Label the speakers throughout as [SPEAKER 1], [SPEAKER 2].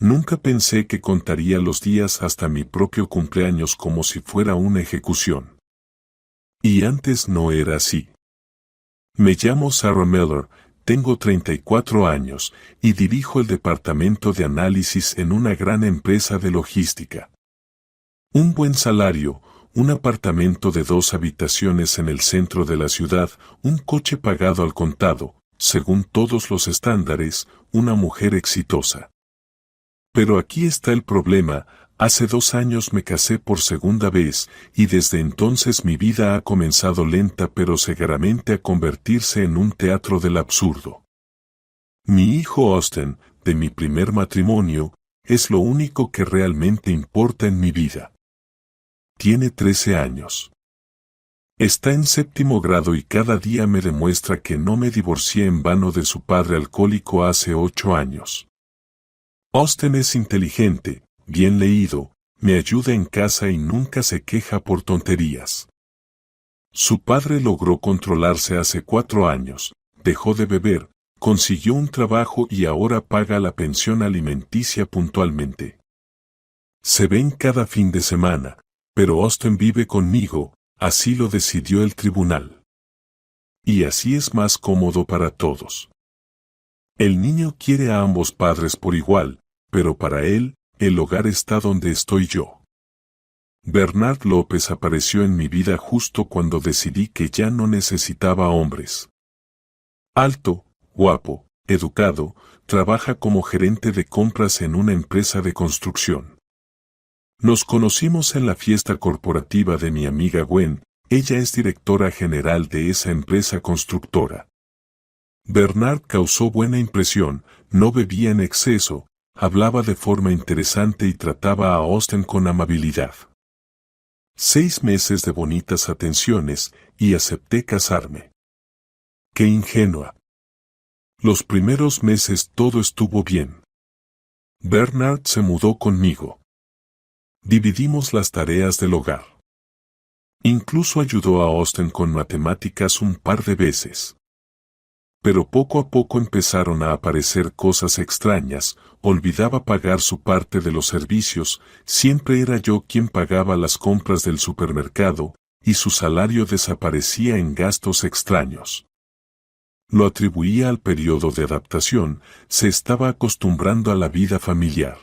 [SPEAKER 1] Nunca pensé que contaría los días hasta mi propio cumpleaños como si fuera una ejecución. Y antes no era así. Me llamo Sarah Miller, tengo 34 años y dirijo el departamento de análisis en una gran empresa de logística. Un buen salario, un apartamento de 2 habitaciones en el centro de la ciudad, un coche pagado al contado, según todos los estándares, una mujer exitosa. Pero aquí está el problema, hace 2 años me casé por segunda vez, y desde entonces mi vida ha comenzado lenta pero seguramente a convertirse en un teatro del absurdo. Mi hijo Austin, de mi primer matrimonio, es lo único que realmente importa en mi vida. Tiene 13 años. Está en 7º grado y cada día me demuestra que no me divorcié en vano de su padre alcohólico hace 8 años. Austin es inteligente, bien leído, me ayuda en casa y nunca se queja por tonterías. Su padre logró controlarse hace 4 años, dejó de beber, consiguió un trabajo y ahora paga la pensión alimenticia puntualmente. Se ven cada fin de semana, pero Austin vive conmigo, así lo decidió el tribunal. Y así es más cómodo para todos. El niño quiere a ambos padres por igual, pero para él, el hogar está donde estoy yo. Bernard López apareció en mi vida justo cuando decidí que ya no necesitaba hombres. Alto, guapo, educado, trabaja como gerente de compras en una empresa de construcción. Nos conocimos en la fiesta corporativa de mi amiga Gwen, ella es directora general de esa empresa constructora. Bernard causó buena impresión, no bebía en exceso, hablaba de forma interesante y trataba a Austin con amabilidad. 6 meses de bonitas atenciones y acepté casarme. ¡Qué ingenua! Los primeros meses todo estuvo bien. Bernard se mudó conmigo. Dividimos las tareas del hogar. Incluso ayudó a Austin con matemáticas un par de veces. Pero poco a poco empezaron a aparecer cosas extrañas, olvidaba pagar su parte de los servicios, siempre era yo quien pagaba las compras del supermercado, y su salario desaparecía en gastos extraños. Lo atribuía al periodo de adaptación, se estaba acostumbrando a la vida familiar.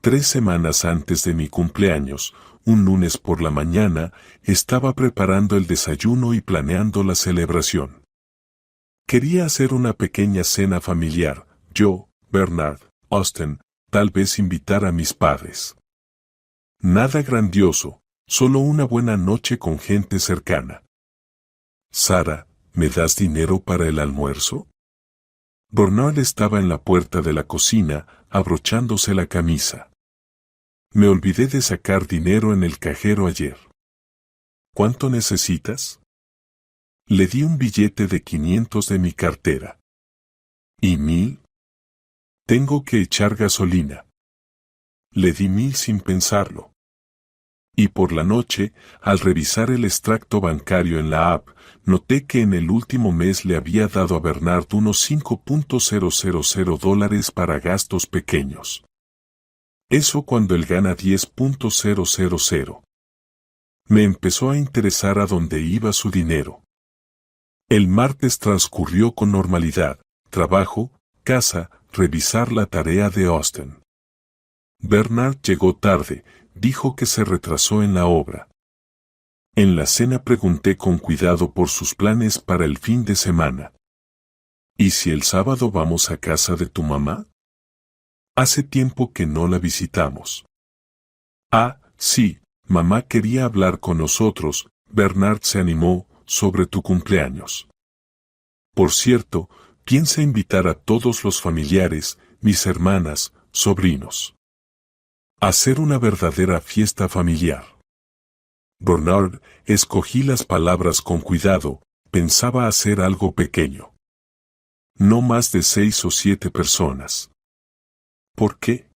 [SPEAKER 1] 3 semanas antes de mi cumpleaños, un lunes por la mañana, estaba preparando el desayuno y planeando la celebración. Quería hacer una pequeña cena familiar, yo, Bernard, Austin, tal vez invitar a mis padres. Nada grandioso, solo una buena noche con gente cercana. Sara, ¿me das dinero para el almuerzo? Bernard estaba en la puerta de la cocina, abrochándose la camisa. Me olvidé de sacar dinero en el cajero ayer. ¿Cuánto necesitas? Le di un billete de 500 de mi cartera. ¿Y 1000? Tengo que echar gasolina. Le di 1000 sin pensarlo. Y por la noche, al revisar el extracto bancario en la app, noté que en el último mes le había dado a Bernard unos $5,000 para gastos pequeños. Eso cuando él gana $10,000. Me empezó a interesar a dónde iba su dinero. El martes transcurrió con normalidad, trabajo, casa, revisar la tarea de Austin. Bernard llegó tarde, dijo que se retrasó en la obra. En la cena pregunté con cuidado por sus planes para el fin de semana. ¿Y si el sábado vamos a casa de tu mamá? Hace tiempo que no la visitamos. Ah, sí, mamá quería hablar con nosotros, Bernard se animó, sobre tu cumpleaños. Por cierto, piensa invitar a todos los familiares, mis hermanas, sobrinos. Hacer una verdadera fiesta familiar. Bernard, escogí las palabras con cuidado, pensaba hacer algo pequeño. No más de 6 o 7 personas. ¿Por qué?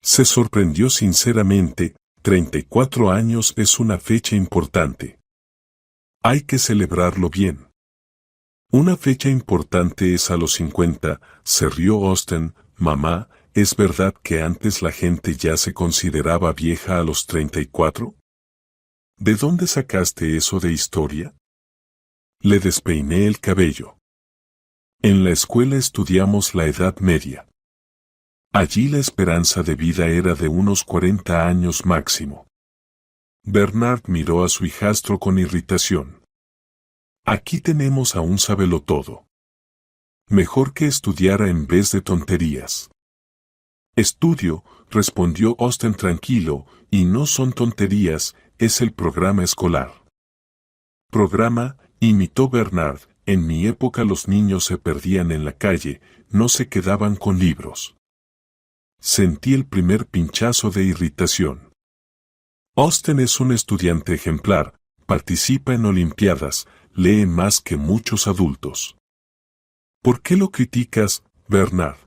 [SPEAKER 1] Se sorprendió sinceramente, 34 años es una fecha importante. Hay que celebrarlo bien. Una fecha importante es a los 50, se rió Austin, mamá, ¿Es verdad que antes la gente ya se consideraba vieja a los 34? ¿De dónde sacaste eso de historia? Le despeiné el cabello. En la escuela estudiamos la Edad Media. Allí la esperanza de vida era de unos 40 años máximo. Bernard miró a su hijastro con irritación. Aquí tenemos a un sabelotodo. Mejor que estudiara en vez de tonterías. Estudio, respondió Austen tranquilo, y no son tonterías, es el programa escolar. Programa, imitó Bernard, en mi época los niños se perdían en la calle, no se quedaban con libros. Sentí el primer pinchazo de irritación. Austen es un estudiante ejemplar, participa en olimpiadas, lee más que muchos adultos. ¿Por qué lo criticas, Bernard?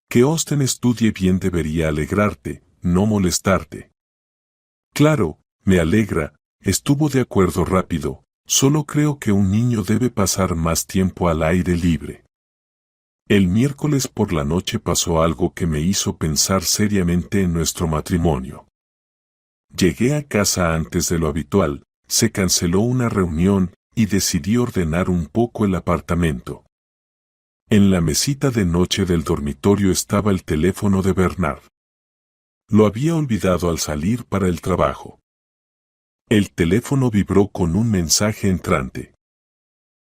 [SPEAKER 1] Que Austen estudie bien debería alegrarte, no molestarte. Claro, me alegra, estuvo de acuerdo rápido, solo creo que un niño debe pasar más tiempo al aire libre. El miércoles por la noche pasó algo que me hizo pensar seriamente en nuestro matrimonio. Llegué a casa antes de lo habitual, se canceló una reunión y decidí ordenar un poco el apartamento. En la mesita de noche del dormitorio estaba el teléfono de Bernard. Lo había olvidado al salir para el trabajo. El teléfono vibró con un mensaje entrante.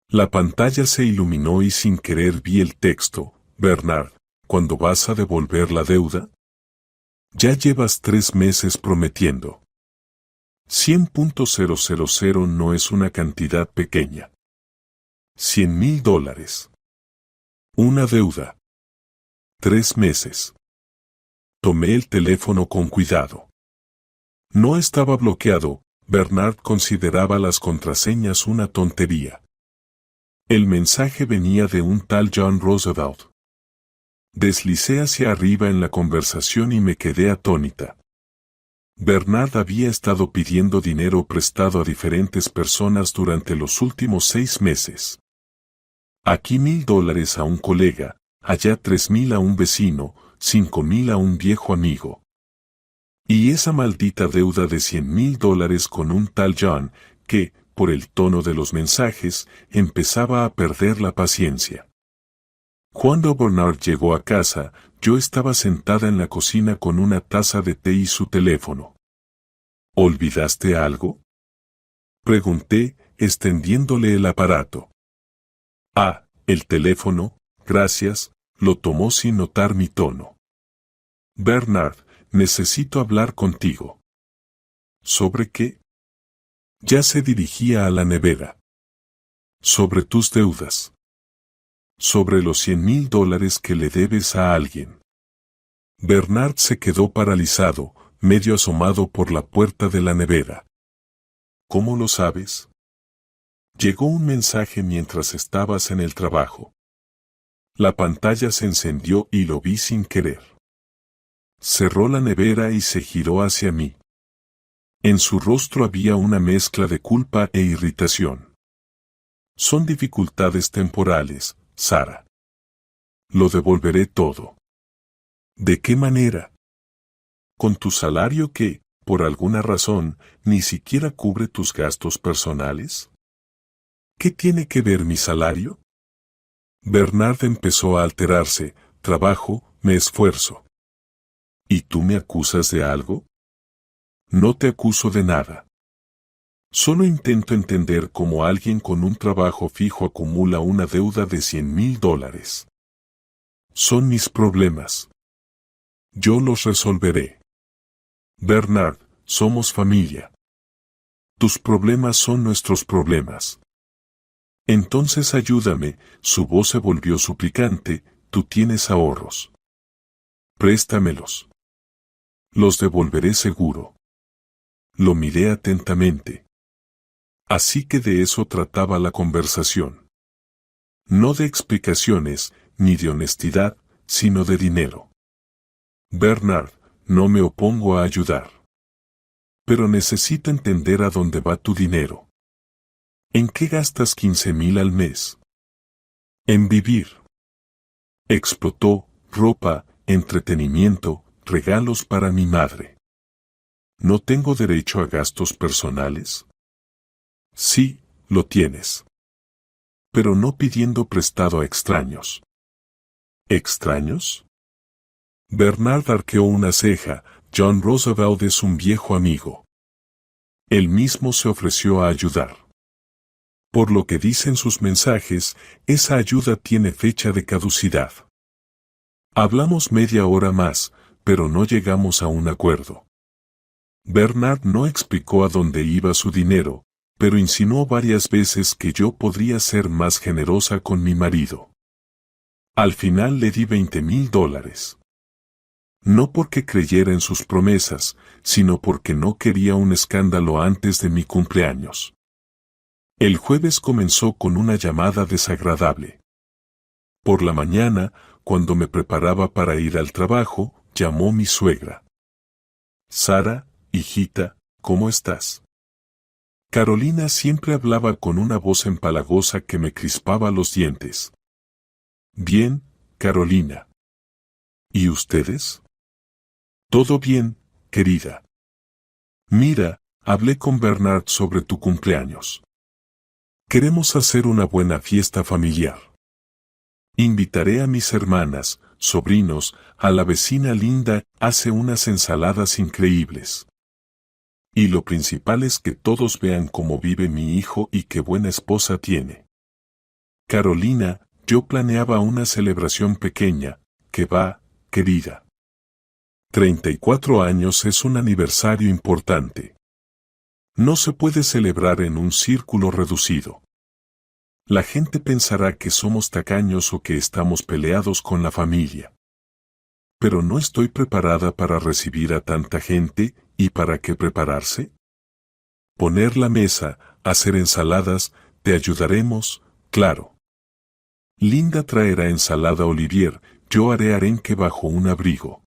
[SPEAKER 1] La pantalla se iluminó y sin querer vi el texto: Bernard, ¿cuándo vas a devolver la deuda? Ya llevas 3 meses prometiendo. 100.000 no es una cantidad pequeña. $100,000. Una deuda. 3 meses. Tomé el teléfono con cuidado. No estaba bloqueado, Bernard consideraba las contraseñas una tontería. El mensaje venía de un tal John Roosevelt. Deslicé hacia arriba en la conversación y me quedé atónita. Bernard había estado pidiendo dinero prestado a diferentes personas durante los últimos 6 meses. Aquí $1,000 a un colega, allá 3,000 a un vecino, 5,000 a un viejo amigo. Y esa maldita deuda de $100,000 con un tal John, que, por el tono de los mensajes, empezaba a perder la paciencia. Cuando Bernard llegó a casa, yo estaba sentada en la cocina con una taza de té y su teléfono. ¿Olvidaste algo? Pregunté, extendiéndole el aparato. Ah, el teléfono, gracias, lo tomó sin notar mi tono. Bernard, necesito hablar contigo. ¿Sobre qué? Ya se dirigía a la nevera. Sobre tus deudas. Sobre los $100,000 que le debes a alguien. Bernard se quedó paralizado, medio asomado por la puerta de la nevera. ¿Cómo lo sabes? Llegó un mensaje mientras estabas en el trabajo. La pantalla se encendió y lo vi sin querer. Cerró la nevera y se giró hacia mí. En su rostro había una mezcla de culpa e irritación. Son dificultades temporales, Sara. Lo devolveré todo. ¿De qué manera? Con tu salario que, por alguna razón, ni siquiera cubre tus gastos personales. ¿Qué tiene que ver mi salario? Bernard empezó a alterarse. Trabajo, me esfuerzo. ¿Y tú me acusas de algo? No te acuso de nada. Solo intento entender cómo alguien con un trabajo fijo acumula una deuda de $100,000. Son mis problemas. Yo los resolveré. Bernard, somos familia. Tus problemas son nuestros problemas. Entonces ayúdame, su voz se volvió suplicante, tú tienes ahorros. Préstamelos. Los devolveré seguro. Lo miré atentamente. Así que de eso trataba la conversación. No de explicaciones, ni de honestidad, sino de dinero. Bernard, no me opongo a ayudar. Pero necesito entender a dónde va tu dinero. ¿En qué gastas 15,000 al mes? En vivir. Explotó, ropa, entretenimiento, regalos para mi madre. ¿No tengo derecho a gastos personales? Sí, lo tienes. Pero no pidiendo prestado a extraños. ¿Extraños? Bernard arqueó una ceja. John Roosevelt es un viejo amigo. Él mismo se ofreció a ayudar. Por lo que dicen sus mensajes, esa ayuda tiene fecha de caducidad. Hablamos media hora más, pero no llegamos a un acuerdo. Bernard no explicó a dónde iba su dinero, pero insinuó varias veces que yo podría ser más generosa con mi marido. Al final le di $20,000. No porque creyera en sus promesas, sino porque no quería un escándalo antes de mi cumpleaños. El jueves comenzó con una llamada desagradable. Por la mañana, cuando me preparaba para ir al trabajo, llamó mi suegra. Sara, hijita, ¿cómo estás? Carolina siempre hablaba con una voz empalagosa que me crispaba los dientes. Bien, Carolina. ¿Y ustedes? Todo bien, querida. Mira, hablé con Bernard sobre tu cumpleaños. Queremos hacer una buena fiesta familiar. Invitaré a mis hermanas, sobrinos, a la vecina Linda, hace unas ensaladas increíbles. Y lo principal es que todos vean cómo vive mi hijo y qué buena esposa tiene. Carolina, yo planeaba una celebración pequeña, que va, querida. 34 años es un aniversario importante. No se puede celebrar en un círculo reducido. La gente pensará que somos tacaños o que estamos peleados con la familia. Pero no estoy preparada para recibir a tanta gente, ¿y para qué prepararse? Poner la mesa, hacer ensaladas, te ayudaremos, claro. Linda traerá ensalada Olivier, yo haré arenque bajo un abrigo.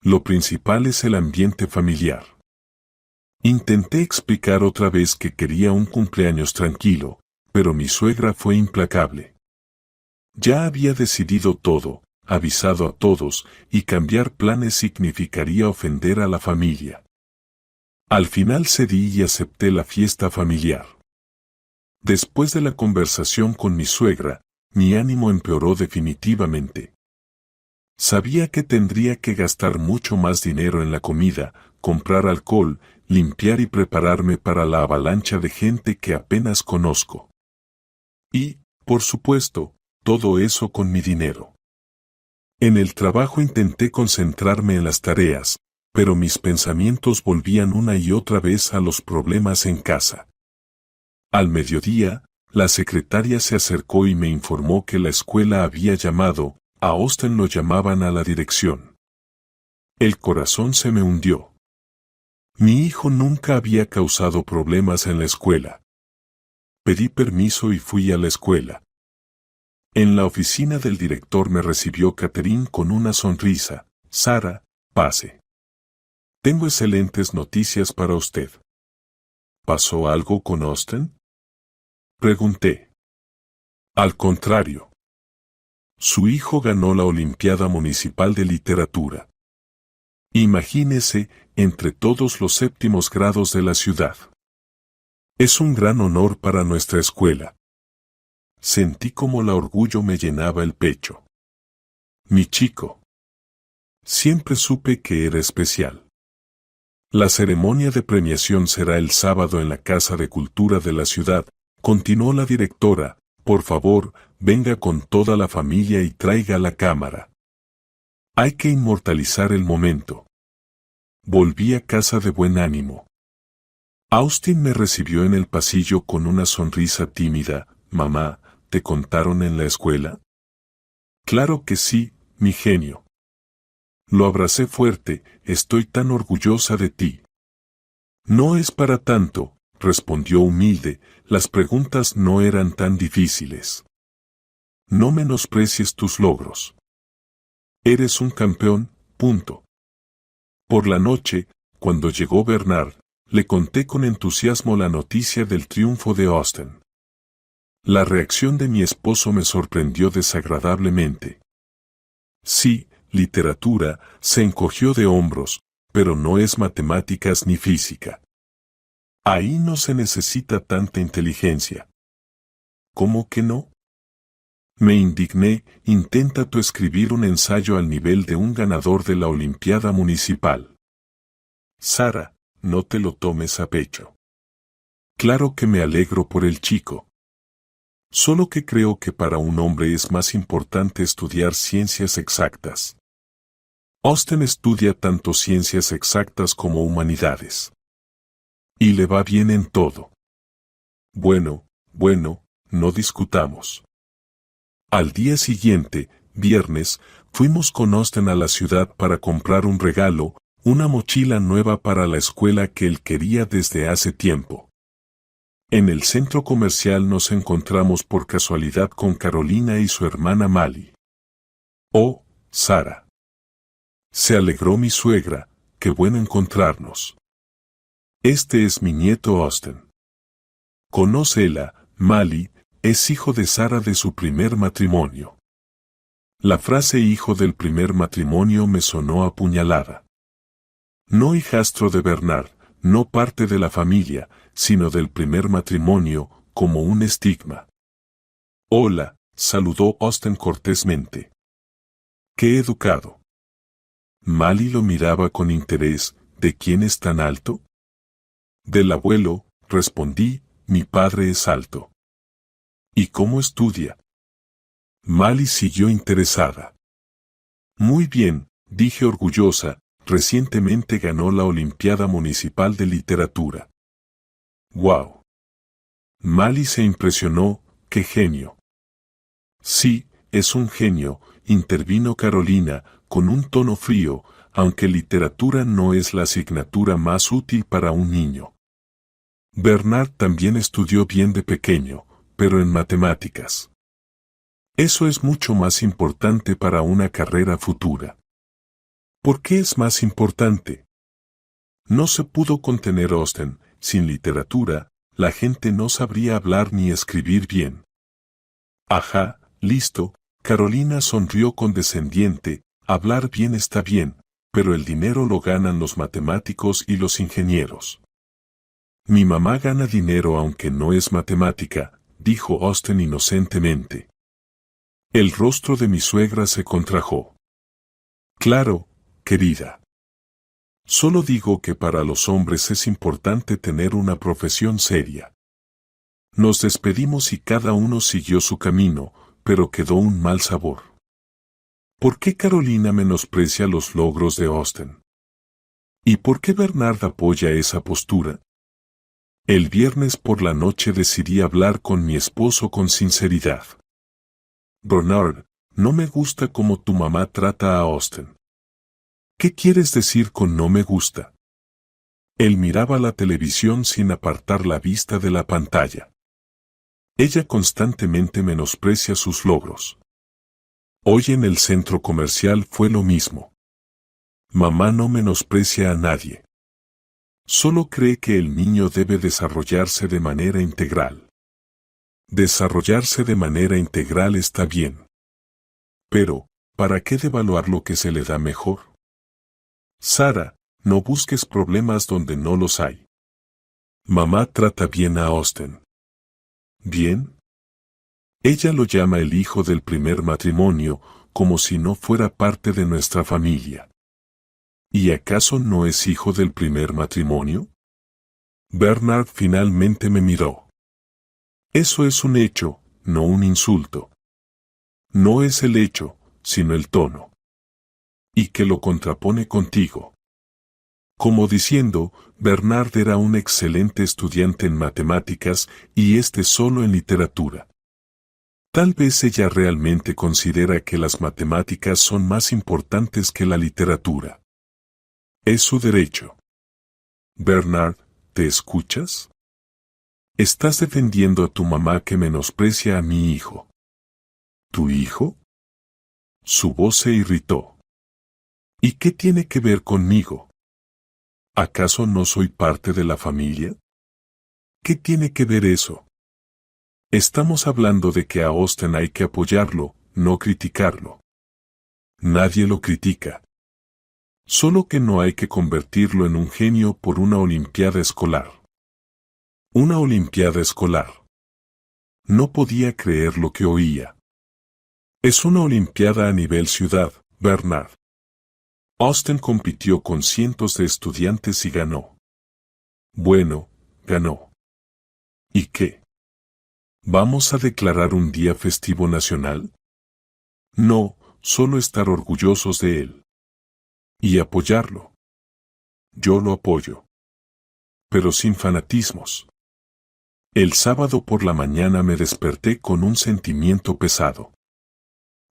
[SPEAKER 1] Lo principal es el ambiente familiar. Intenté explicar otra vez que quería un cumpleaños tranquilo, pero mi suegra fue implacable. Ya había decidido todo, avisado a todos, y cambiar planes significaría ofender a la familia. Al final cedí y acepté la fiesta familiar. Después de la conversación con mi suegra, mi ánimo empeoró definitivamente. Sabía que tendría que gastar mucho más dinero en la comida, comprar alcohol, limpiar y prepararme para la avalancha de gente que apenas conozco. Y, por supuesto, todo eso con mi dinero. En el trabajo intenté concentrarme en las tareas, pero mis pensamientos volvían una y otra vez a los problemas en casa. Al mediodía, la secretaria se acercó y me informó que la escuela había llamado, a Austin lo llamaban a la dirección. El corazón se me hundió. Mi hijo nunca había causado problemas en la escuela. Pedí permiso y fui a la escuela. En la oficina del director me recibió Catherine con una sonrisa. Sara, pase. Tengo excelentes noticias para usted. ¿Pasó algo con Austin? Pregunté. Al contrario. Su hijo ganó la Olimpiada Municipal de Literatura. Imagínese, entre todos los séptimos grados de la ciudad. Es un gran honor para nuestra escuela. Sentí como el orgullo me llenaba el pecho. Mi chico. Siempre supe que era especial. La ceremonia de premiación será el sábado en la Casa de Cultura de la ciudad, continuó la directora. Por favor, venga con toda la familia y traiga la cámara. Hay que inmortalizar el momento. Volví a casa de buen ánimo. Austin me recibió en el pasillo con una sonrisa tímida. Mamá, ¿te contaron en la escuela? Claro que sí, mi genio. Lo abracé fuerte, estoy tan orgullosa de ti. No es para tanto, respondió humilde, las preguntas no eran tan difíciles. No menosprecies tus logros. Eres un campeón, punto. Por la noche, cuando llegó Bernard, le conté con entusiasmo la noticia del triunfo de Austin. La reacción de mi esposo me sorprendió desagradablemente. Sí, literatura, se encogió de hombros, pero no es matemáticas ni física. Ahí no se necesita tanta inteligencia. ¿Cómo que no? Me indigné. Intenta tú escribir un ensayo al nivel de un ganador de la Olimpiada Municipal. Sara, no te lo tomes a pecho. Claro que me alegro por el chico. Solo que creo que para un hombre es más importante estudiar ciencias exactas. Austin estudia tanto ciencias exactas como humanidades. Y le va bien en todo. Bueno, no discutamos. Al día siguiente, viernes, fuimos con Austin a la ciudad para comprar un regalo, una mochila nueva para la escuela que él quería desde hace tiempo. En el centro comercial nos encontramos por casualidad con Carolina y su hermana Mali. Oh, Sara. Se alegró mi suegra, qué bueno encontrarnos. Este es mi nieto Austin. Conócela, Mali, es hijo de Sara de su primer matrimonio. La frase hijo del primer matrimonio me sonó a puñalada. No hijastro de Bernard, no parte de la familia, sino del primer matrimonio, como un estigma. Hola, saludó Austin cortésmente. ¡Qué educado! Mali lo miraba con interés. ¿De quién es tan alto? Del abuelo, respondí, mi padre es alto. ¿Y cómo estudia? Mali siguió interesada. Muy bien, dije orgullosa, recientemente ganó la Olimpiada Municipal de Literatura. ¡Wow! Mali se impresionó, ¡qué genio! Sí, es un genio, intervino Carolina, con un tono frío, aunque literatura no es la asignatura más útil para un niño. Bernard también estudió bien de pequeño, pero en matemáticas. Eso es mucho más importante para una carrera futura. ¿Por qué es más importante? No se pudo contener Austin, sin literatura, la gente no sabría hablar ni escribir bien. Ajá, listo, Carolina sonrió condescendiente, hablar bien está bien, pero el dinero lo ganan los matemáticos y los ingenieros. Mi mamá gana dinero aunque no es matemática, dijo Austin inocentemente. El rostro de mi suegra se contrajo. Claro, querida. Solo digo que para los hombres es importante tener una profesión seria. Nos despedimos y cada uno siguió su camino, pero quedó un mal sabor. ¿Por qué Carolina menosprecia los logros de Austin? ¿Y por qué Bernard apoya esa postura? El viernes por la noche decidí hablar con mi esposo con sinceridad. Bernard, no me gusta cómo tu mamá trata a Austin. ¿Qué quieres decir con no me gusta? Él miraba la televisión sin apartar la vista de la pantalla. Ella constantemente menosprecia sus logros. Hoy en el centro comercial fue lo mismo. Mamá no menosprecia a nadie. Solo cree que el niño debe desarrollarse de manera integral. Desarrollarse de manera integral está bien. Pero, ¿para qué devaluar lo que se le da mejor? Sara, no busques problemas donde no los hay. Mamá trata bien a Austin. ¿Bien? Ella lo llama el hijo del primer matrimonio, como si no fuera parte de nuestra familia. ¿Y acaso no es hijo del primer matrimonio? Bernard finalmente me miró. Eso es un hecho, no un insulto. No es el hecho, sino el tono. Y que lo contrapone contigo. Como diciendo, Bernard era un excelente estudiante en matemáticas y este solo en literatura. Tal vez ella realmente considera que las matemáticas son más importantes que la literatura. Es su derecho. Bernard, ¿te escuchas? Estás defendiendo a tu mamá que menosprecia a mi hijo. ¿Tu hijo? Su voz se irritó. ¿Y qué tiene que ver conmigo? ¿Acaso no soy parte de la familia? ¿Qué tiene que ver eso? Estamos hablando de que a Austin hay que apoyarlo, no criticarlo. Nadie lo critica. Solo que no hay que convertirlo en un genio por una olimpiada escolar. Una olimpiada escolar. No podía creer lo que oía. Es una olimpiada a nivel ciudad, Bernard. Austin compitió con cientos de estudiantes y ganó. Bueno, ganó. ¿Y qué? ¿Vamos a declarar un día festivo nacional? No, solo estar orgullosos de él. Y apoyarlo. Yo lo apoyo. Pero sin fanatismos. El sábado por la mañana me desperté con un sentimiento pesado.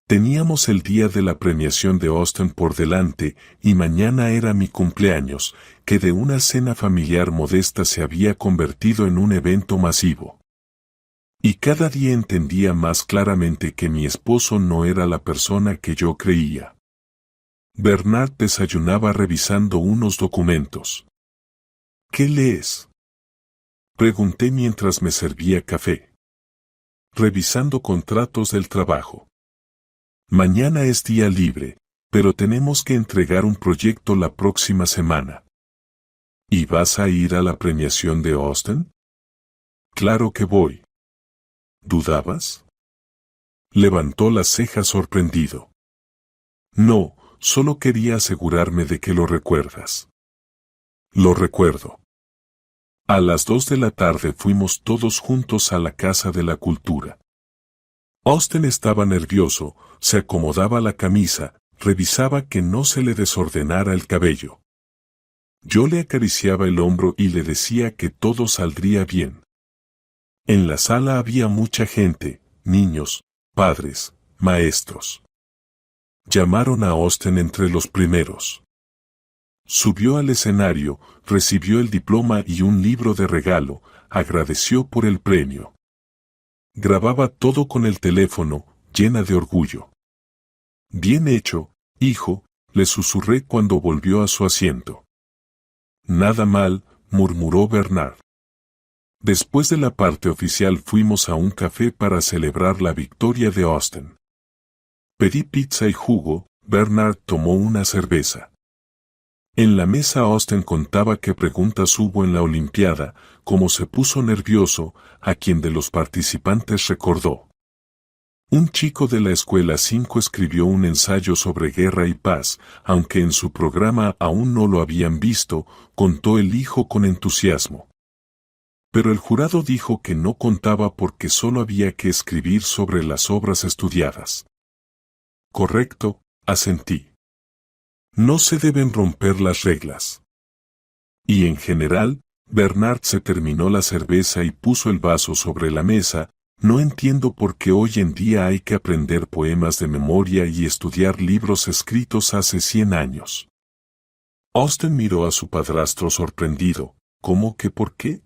[SPEAKER 1] Teníamos el día de la premiación de Austin por delante y mañana era mi cumpleaños, que de una cena familiar modesta se había convertido en un evento masivo. Y cada día entendía más claramente que mi esposo no era la persona que yo creía. Bernard desayunaba revisando unos documentos. ¿Qué lees? Pregunté mientras me servía café. Revisando contratos del trabajo. Mañana es día libre, pero tenemos que entregar un proyecto la próxima semana. ¿Y vas a ir a la premiación de Austin? Claro que voy. ¿Dudabas? Levantó las cejas sorprendido. No, solo quería asegurarme de que lo recuerdas. Lo recuerdo. A las 2 de la tarde fuimos todos juntos a la Casa de la Cultura. Austin estaba nervioso, se acomodaba la camisa, revisaba que no se le desordenara el cabello. Yo le acariciaba el hombro y le decía que todo saldría bien. En la sala había mucha gente, niños, padres, maestros. Llamaron a Austin entre los primeros. Subió al escenario, recibió el diploma y un libro de regalo, agradeció por el premio. Grababa todo con el teléfono, llena de orgullo. Bien hecho, hijo, le susurré cuando volvió a su asiento. Nada mal, murmuró Bernard. Después de la parte oficial fuimos a un café para celebrar la victoria de Austin. Pedí pizza y jugo, Bernard tomó una cerveza. En la mesa Austin contaba qué preguntas hubo en la Olimpiada, cómo se puso nervioso, a quien de los participantes recordó. Un chico de la escuela 5 escribió un ensayo sobre guerra y paz, aunque en su programa aún no lo habían visto, contó el hijo con entusiasmo. Pero el jurado dijo que no contaba porque solo había que escribir sobre las obras estudiadas. Correcto, asentí. No se deben romper las reglas. Y en general, Bernard se terminó la cerveza y puso el vaso sobre la mesa. No entiendo por qué hoy en día hay que aprender poemas de memoria y estudiar libros escritos hace 100 años. Austin miró a su padrastro sorprendido. ¿Cómo que por qué?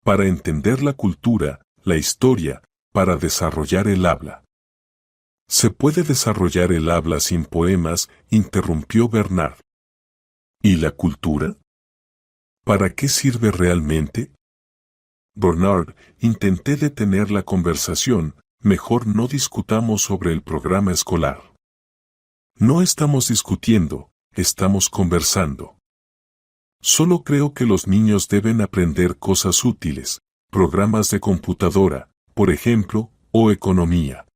[SPEAKER 1] Para entender la cultura, la historia, para desarrollar el habla. ¿Se puede desarrollar el habla sin poemas?, interrumpió Bernard. ¿Y la cultura? ¿Para qué sirve realmente? Bernard, intenté detener la conversación, mejor no discutamos sobre el programa escolar. No estamos discutiendo, estamos conversando. Solo creo que los niños deben aprender cosas útiles, programas de computadora, por ejemplo, o economía.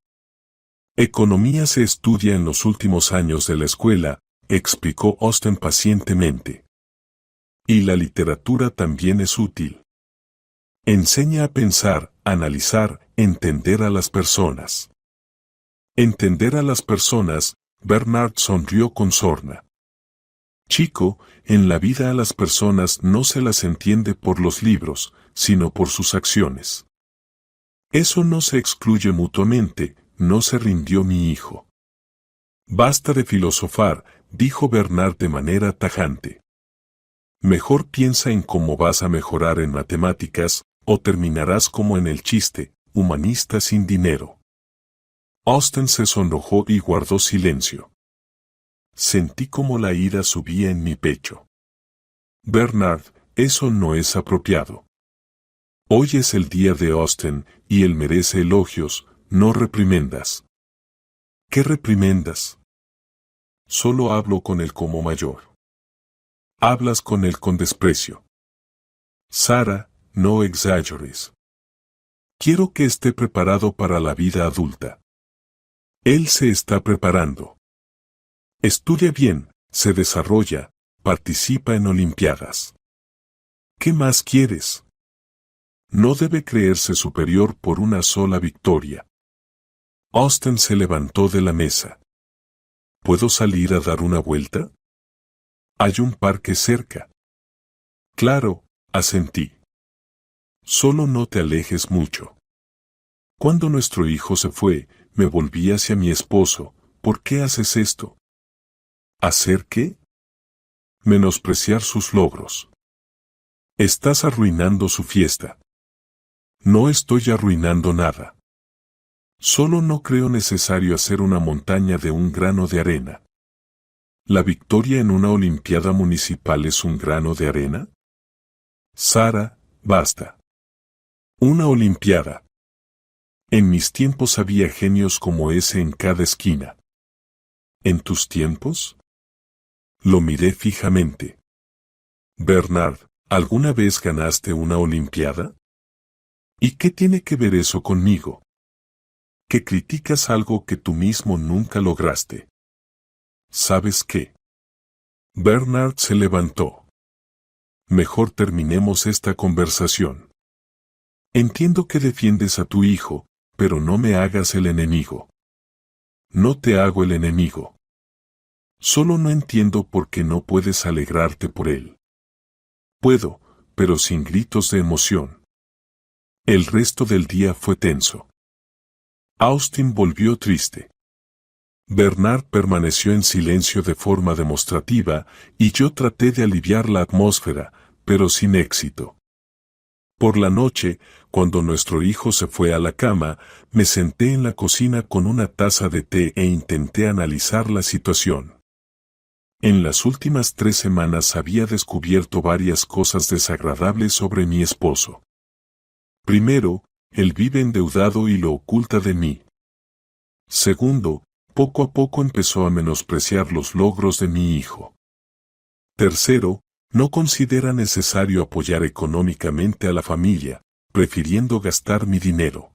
[SPEAKER 1] Economía se estudia en los últimos años de la escuela, explicó Austin pacientemente. Y la literatura también es útil. Enseña a pensar, analizar, entender a las personas. Entender a las personas, Bernard sonrió con sorna. Chico, en la vida a las personas no se las entiende por los libros, sino por sus acciones. Eso no se excluye mutuamente, no se rindió mi hijo. Basta de filosofar, dijo Bernard de manera tajante. Mejor piensa en cómo vas a mejorar en matemáticas, o terminarás como en el chiste, humanista sin dinero. Austin se sonrojó y guardó silencio. Sentí como la ira subía en mi pecho. Bernard, eso no es apropiado. Hoy es el día de Austin, y él merece elogios, no reprimendas. ¿Qué reprimendas? Solo hablo con él como mayor. Hablas con él con desprecio. Sara, no exageres. Quiero que esté preparado para la vida adulta. Él se está preparando. Estudia bien, se desarrolla, participa en olimpiadas. ¿Qué más quieres? No debe creerse superior por una sola victoria. Austin se levantó de la mesa. ¿Puedo salir a dar una vuelta? Hay un parque cerca. Claro, asentí. Solo no te alejes mucho. Cuando nuestro hijo se fue, me volví hacia mi esposo. ¿Por qué haces esto? ¿Hacer qué? Menospreciar sus logros. Estás arruinando su fiesta. No estoy arruinando nada. Solo no creo necesario hacer una montaña de un grano de arena. ¿La victoria en una olimpiada municipal es un grano de arena? Sara, basta. Una olimpiada. En mis tiempos había genios como ese en cada esquina. ¿En tus tiempos? Lo miré fijamente. Bernard, ¿alguna vez ganaste una olimpiada? ¿Y qué tiene que ver eso conmigo? Que criticas algo que tú mismo nunca lograste. ¿Sabes qué? Bernard se levantó. Mejor terminemos esta conversación. Entiendo que defiendes a tu hijo, pero no me hagas el enemigo. No te hago el enemigo. Solo no entiendo por qué no puedes alegrarte por él. Puedo, pero sin gritos de emoción. El resto del día fue tenso. Austin volvió triste. Bernard permaneció en silencio de forma demostrativa y yo traté de aliviar la atmósfera, pero sin éxito. Por la noche, cuando nuestro hijo se fue a la cama, me senté en la cocina con una taza de té e intenté analizar la situación. En las últimas 3 semanas había descubierto varias cosas desagradables sobre mi esposo. Primero, él vive endeudado y lo oculta de mí. Segundo, poco a poco empezó a menospreciar los logros de mi hijo. Tercero, no considera necesario apoyar económicamente a la familia, prefiriendo gastar mi dinero.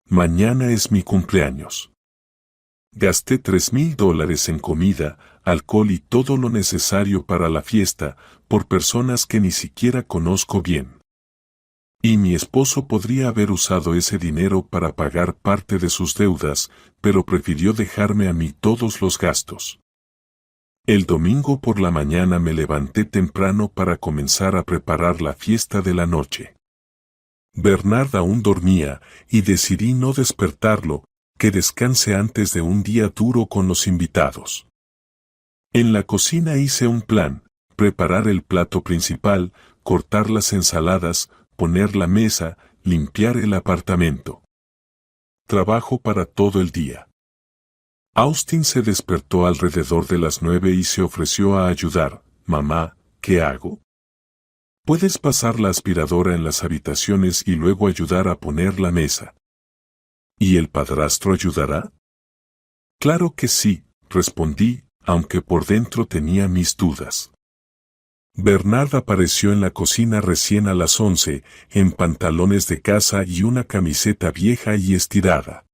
[SPEAKER 1] Mañana es mi cumpleaños. Gasté $3,000 en comida, alcohol y todo lo necesario para la fiesta, por personas que ni siquiera conozco bien. Y mi esposo podría haber usado ese dinero para pagar parte de sus deudas, pero prefirió dejarme a mí todos los gastos. El domingo por la mañana me levanté temprano para comenzar a preparar la fiesta de la noche. Bernard aún dormía, y decidí no despertarlo, que descanse antes de un día duro con los invitados. En la cocina hice un plan: preparar el plato principal, cortar las ensaladas, poner la mesa, limpiar el apartamento. Trabajo para todo el día. Austin se despertó alrededor de las 9 y se ofreció a ayudar. Mamá, ¿qué hago? ¿Puedes pasar la aspiradora en las habitaciones y luego ayudar a poner la mesa? ¿Y el padrastro ayudará? Claro que sí, respondí, aunque por dentro tenía mis dudas. Bernard apareció en la cocina recién a las 11, en pantalones de casa y una camiseta vieja y estirada.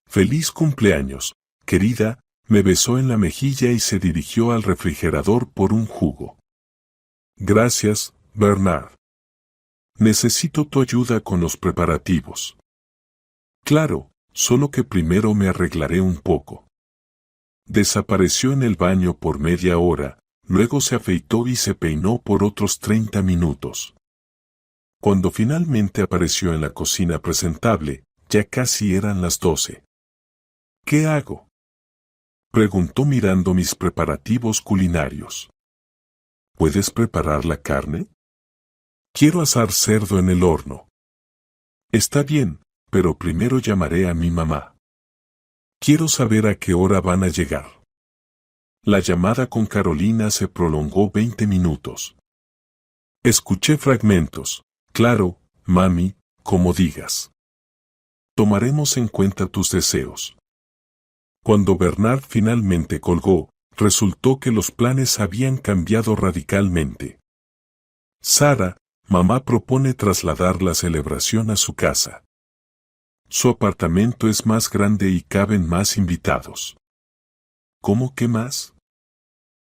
[SPEAKER 1] «Feliz cumpleaños, querida», me besó en la mejilla y se dirigió al refrigerador por un jugo. «Gracias, Bernard. Necesito tu ayuda con los preparativos». «Claro, solo que primero me arreglaré un poco». Desapareció en el baño por media hora. Luego se afeitó y se peinó por otros 30 minutos. Cuando finalmente apareció en la cocina presentable, ya casi eran las 12. «¿Qué hago?», preguntó mirando mis preparativos culinarios. «¿Puedes preparar la carne?». «Quiero asar cerdo en el horno». «Está bien, pero primero llamaré a mi mamá. Quiero saber a qué hora van a llegar». La llamada con Carolina se prolongó 20 minutos. Escuché fragmentos. «Claro, mami, como digas. Tomaremos en cuenta tus deseos». Cuando Bernard finalmente colgó, resultó que los planes habían cambiado radicalmente. Sarah, mamá propone trasladar la celebración a su casa. Su apartamento es más grande y caben más invitados. ¿Cómo que más?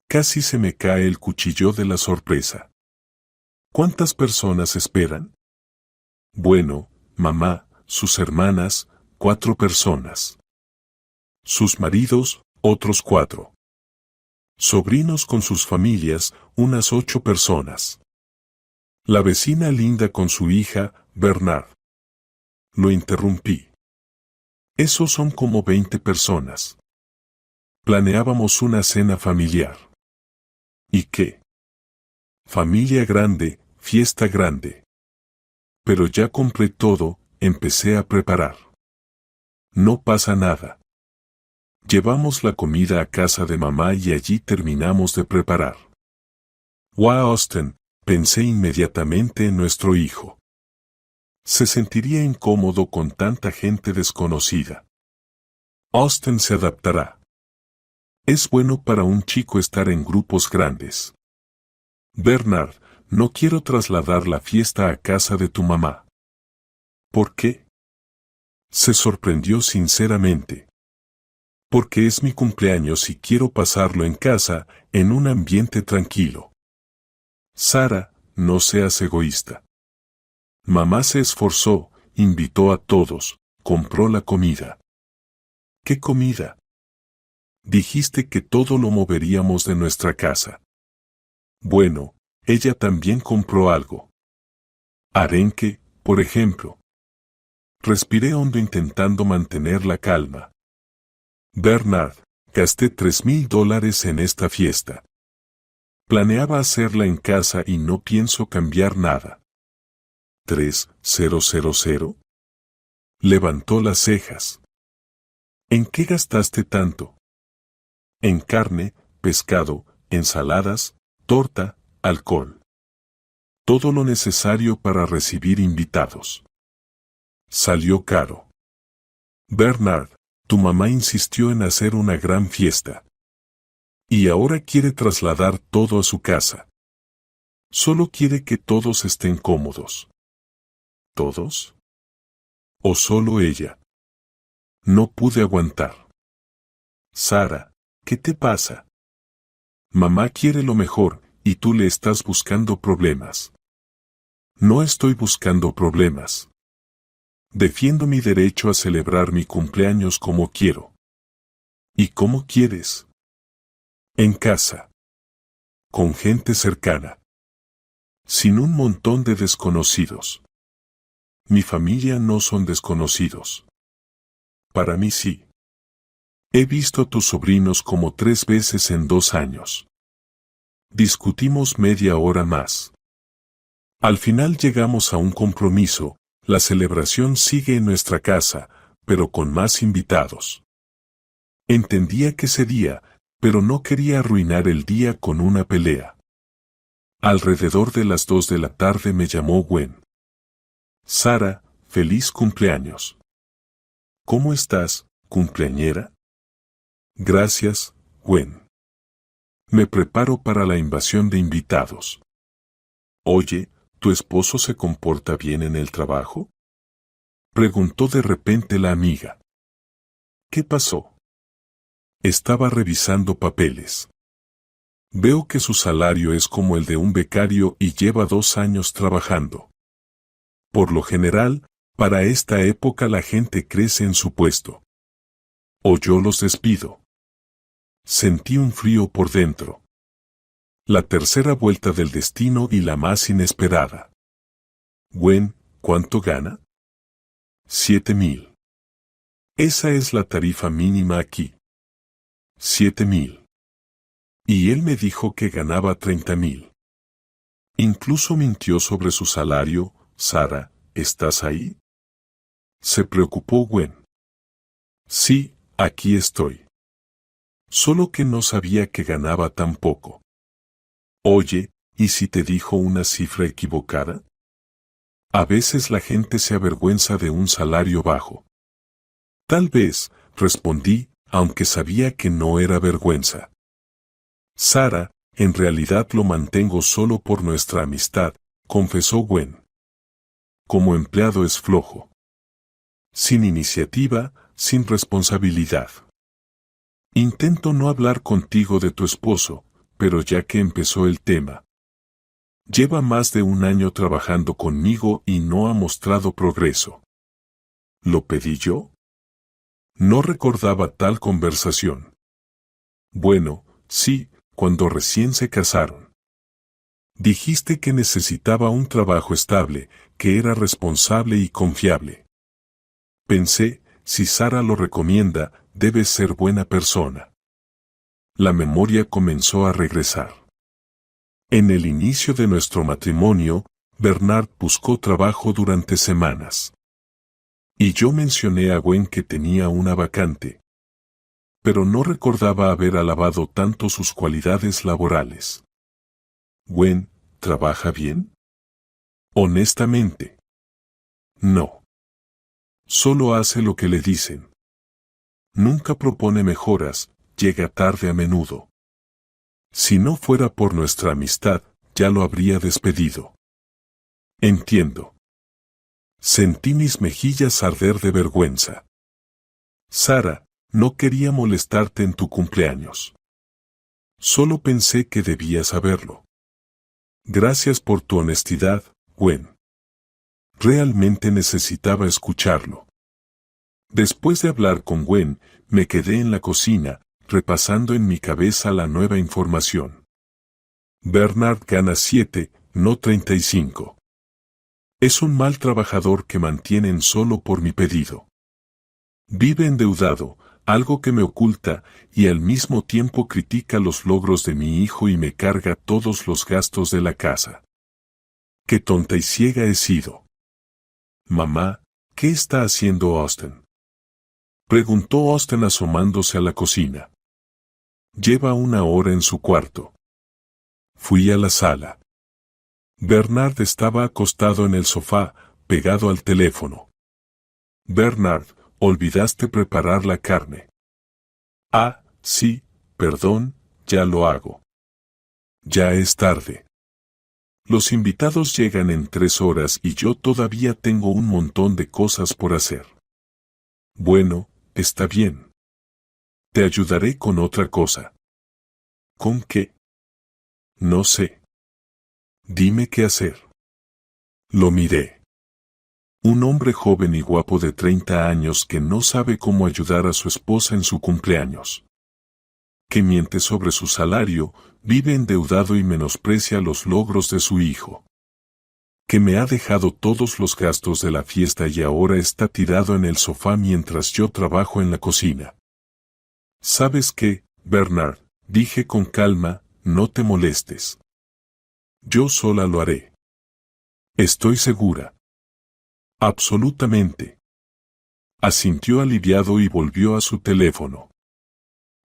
[SPEAKER 1] Casi se me cae el cuchillo de la sorpresa. ¿Cuántas personas esperan? Bueno, mamá, sus hermanas, 4 personas. Sus maridos, otros 4. Sobrinos con sus familias, unas 8 personas. La vecina Linda con su hija, Bernard. Lo interrumpí. Esos son como 20 personas. Planeábamos una cena familiar. ¿Y qué? Familia grande, fiesta grande. Pero ya compré todo, empecé a preparar. No pasa nada. Llevamos la comida a casa de mamá y allí terminamos de preparar. Wow, Austin, pensé inmediatamente en nuestro hijo. Se sentiría incómodo con tanta gente desconocida. Austin se adaptará. Es bueno para un chico estar en grupos grandes. Bernard, no quiero trasladar la fiesta a casa de tu mamá. ¿Por qué? Se sorprendió sinceramente. Porque es mi cumpleaños y quiero pasarlo en casa, en un ambiente tranquilo. Sarah, no seas egoísta. Mamá se esforzó, invitó a todos, compró la comida. ¿Qué comida? Dijiste que todo lo moveríamos de nuestra casa. Bueno, ella también compró algo. Arenque, por ejemplo. Respiré hondo intentando mantener la calma. Bernard, gasté $3,000 en esta fiesta. Planeaba hacerla en casa y no pienso cambiar nada. ¿3,000? Levantó las cejas. ¿En qué gastaste tanto? En carne, pescado, ensaladas, torta, alcohol. Todo lo necesario para recibir invitados. Salió caro. Bernard, tu mamá insistió en hacer una gran fiesta. Y ahora quiere trasladar todo a su casa. Solo quiere que todos estén cómodos. ¿Todos? ¿O solo ella? No pude aguantar. Sarah, ¿qué te pasa? Mamá quiere lo mejor, y tú le estás buscando problemas. No estoy buscando problemas. Defiendo mi derecho a celebrar mi cumpleaños como quiero. ¿Y cómo quieres? En casa. Con gente cercana. Sin un montón de desconocidos. Mi familia no son desconocidos. Para mí sí. He visto a tus sobrinos como 3 veces en 2 años. Discutimos media hora más. Al final llegamos a un compromiso, la celebración sigue en nuestra casa, pero con más invitados. Entendía que sería, pero no quería arruinar el día con una pelea. Alrededor de las 2 de la tarde me llamó Gwen. Sarah, feliz cumpleaños. ¿Cómo estás, cumpleañera? Gracias, Gwen. Me preparo para la invasión de invitados. Oye, ¿tu esposo se comporta bien en el trabajo? Preguntó de repente la amiga. ¿Qué pasó? Estaba revisando papeles. Veo que su salario es como el de un becario y lleva 2 años trabajando. Por lo general, para esta época la gente crece en su puesto. O yo los despido. Sentí un frío por dentro. La tercera vuelta del destino y la más inesperada. Gwen, ¿cuánto gana? 7,000. Esa es la tarifa mínima aquí. 7,000. Y él me dijo que ganaba 30,000. Incluso mintió sobre su salario. Sarah, ¿estás ahí? Se preocupó Gwen. Sí, aquí estoy. Solo que no sabía que ganaba tan poco. Oye, ¿y si te dijo una cifra equivocada? A veces la gente se avergüenza de un salario bajo. Tal vez, respondí, aunque sabía que no era vergüenza. Sara, en realidad lo mantengo solo por nuestra amistad, confesó Gwen. Como empleado es flojo. Sin iniciativa, sin responsabilidad. Intento no hablar contigo de tu esposo, pero ya que empezó el tema. Lleva más de un año trabajando conmigo y no ha mostrado progreso. ¿Lo pedí yo? No recordaba tal conversación. Bueno, sí, cuando recién se casaron. Dijiste que necesitaba un trabajo estable, que era responsable y confiable. Pensé, si Sara lo recomienda, debe ser buena persona. La memoria comenzó a regresar. En el inicio de nuestro matrimonio, Bernard buscó trabajo durante semanas. Y yo mencioné a Gwen que tenía una vacante. Pero no recordaba haber alabado tanto sus cualidades laborales. ¿Gwen trabaja bien? Honestamente. No. Solo hace lo que le dicen. Nunca propone mejoras, llega tarde a menudo. Si no fuera por nuestra amistad, ya lo habría despedido. Entiendo. Sentí mis mejillas arder de vergüenza. Sara, no quería molestarte en tu cumpleaños. Solo pensé que debías saberlo. Gracias por tu honestidad, Gwen. Realmente necesitaba escucharlo. Después de hablar con Gwen, me quedé en la cocina, repasando en mi cabeza la nueva información. Bernard gana 7, no 35. Es un mal trabajador que mantienen solo por mi pedido. Vive endeudado, algo que me oculta, y al mismo tiempo critica los logros de mi hijo y me carga todos los gastos de la casa. Qué tonta y ciega he sido. Mamá, ¿qué está haciendo Austin? Preguntó Austin asomándose a la cocina. Lleva una hora en su cuarto. Fui a la sala. Bernard estaba acostado en el sofá, pegado al teléfono. Bernard, olvidaste preparar la carne. Ah, sí, perdón, ya lo hago. Ya es tarde. Los invitados llegan en 3 horas y yo todavía tengo un montón de cosas por hacer. Bueno, está bien. Te ayudaré con otra cosa. ¿Con qué? No sé. Dime qué hacer. Lo miré. Un hombre joven y guapo de 30 años que no sabe cómo ayudar a su esposa en su cumpleaños. Que miente sobre su salario, vive endeudado y menosprecia los logros de su hijo. Que me ha dejado todos los gastos de la fiesta y ahora está tirado en el sofá mientras yo trabajo en la cocina. ¿Sabes qué, Bernard? Dije con calma, no te molestes. Yo sola lo haré. Estoy segura. Absolutamente. Asintió aliviado y volvió a su teléfono.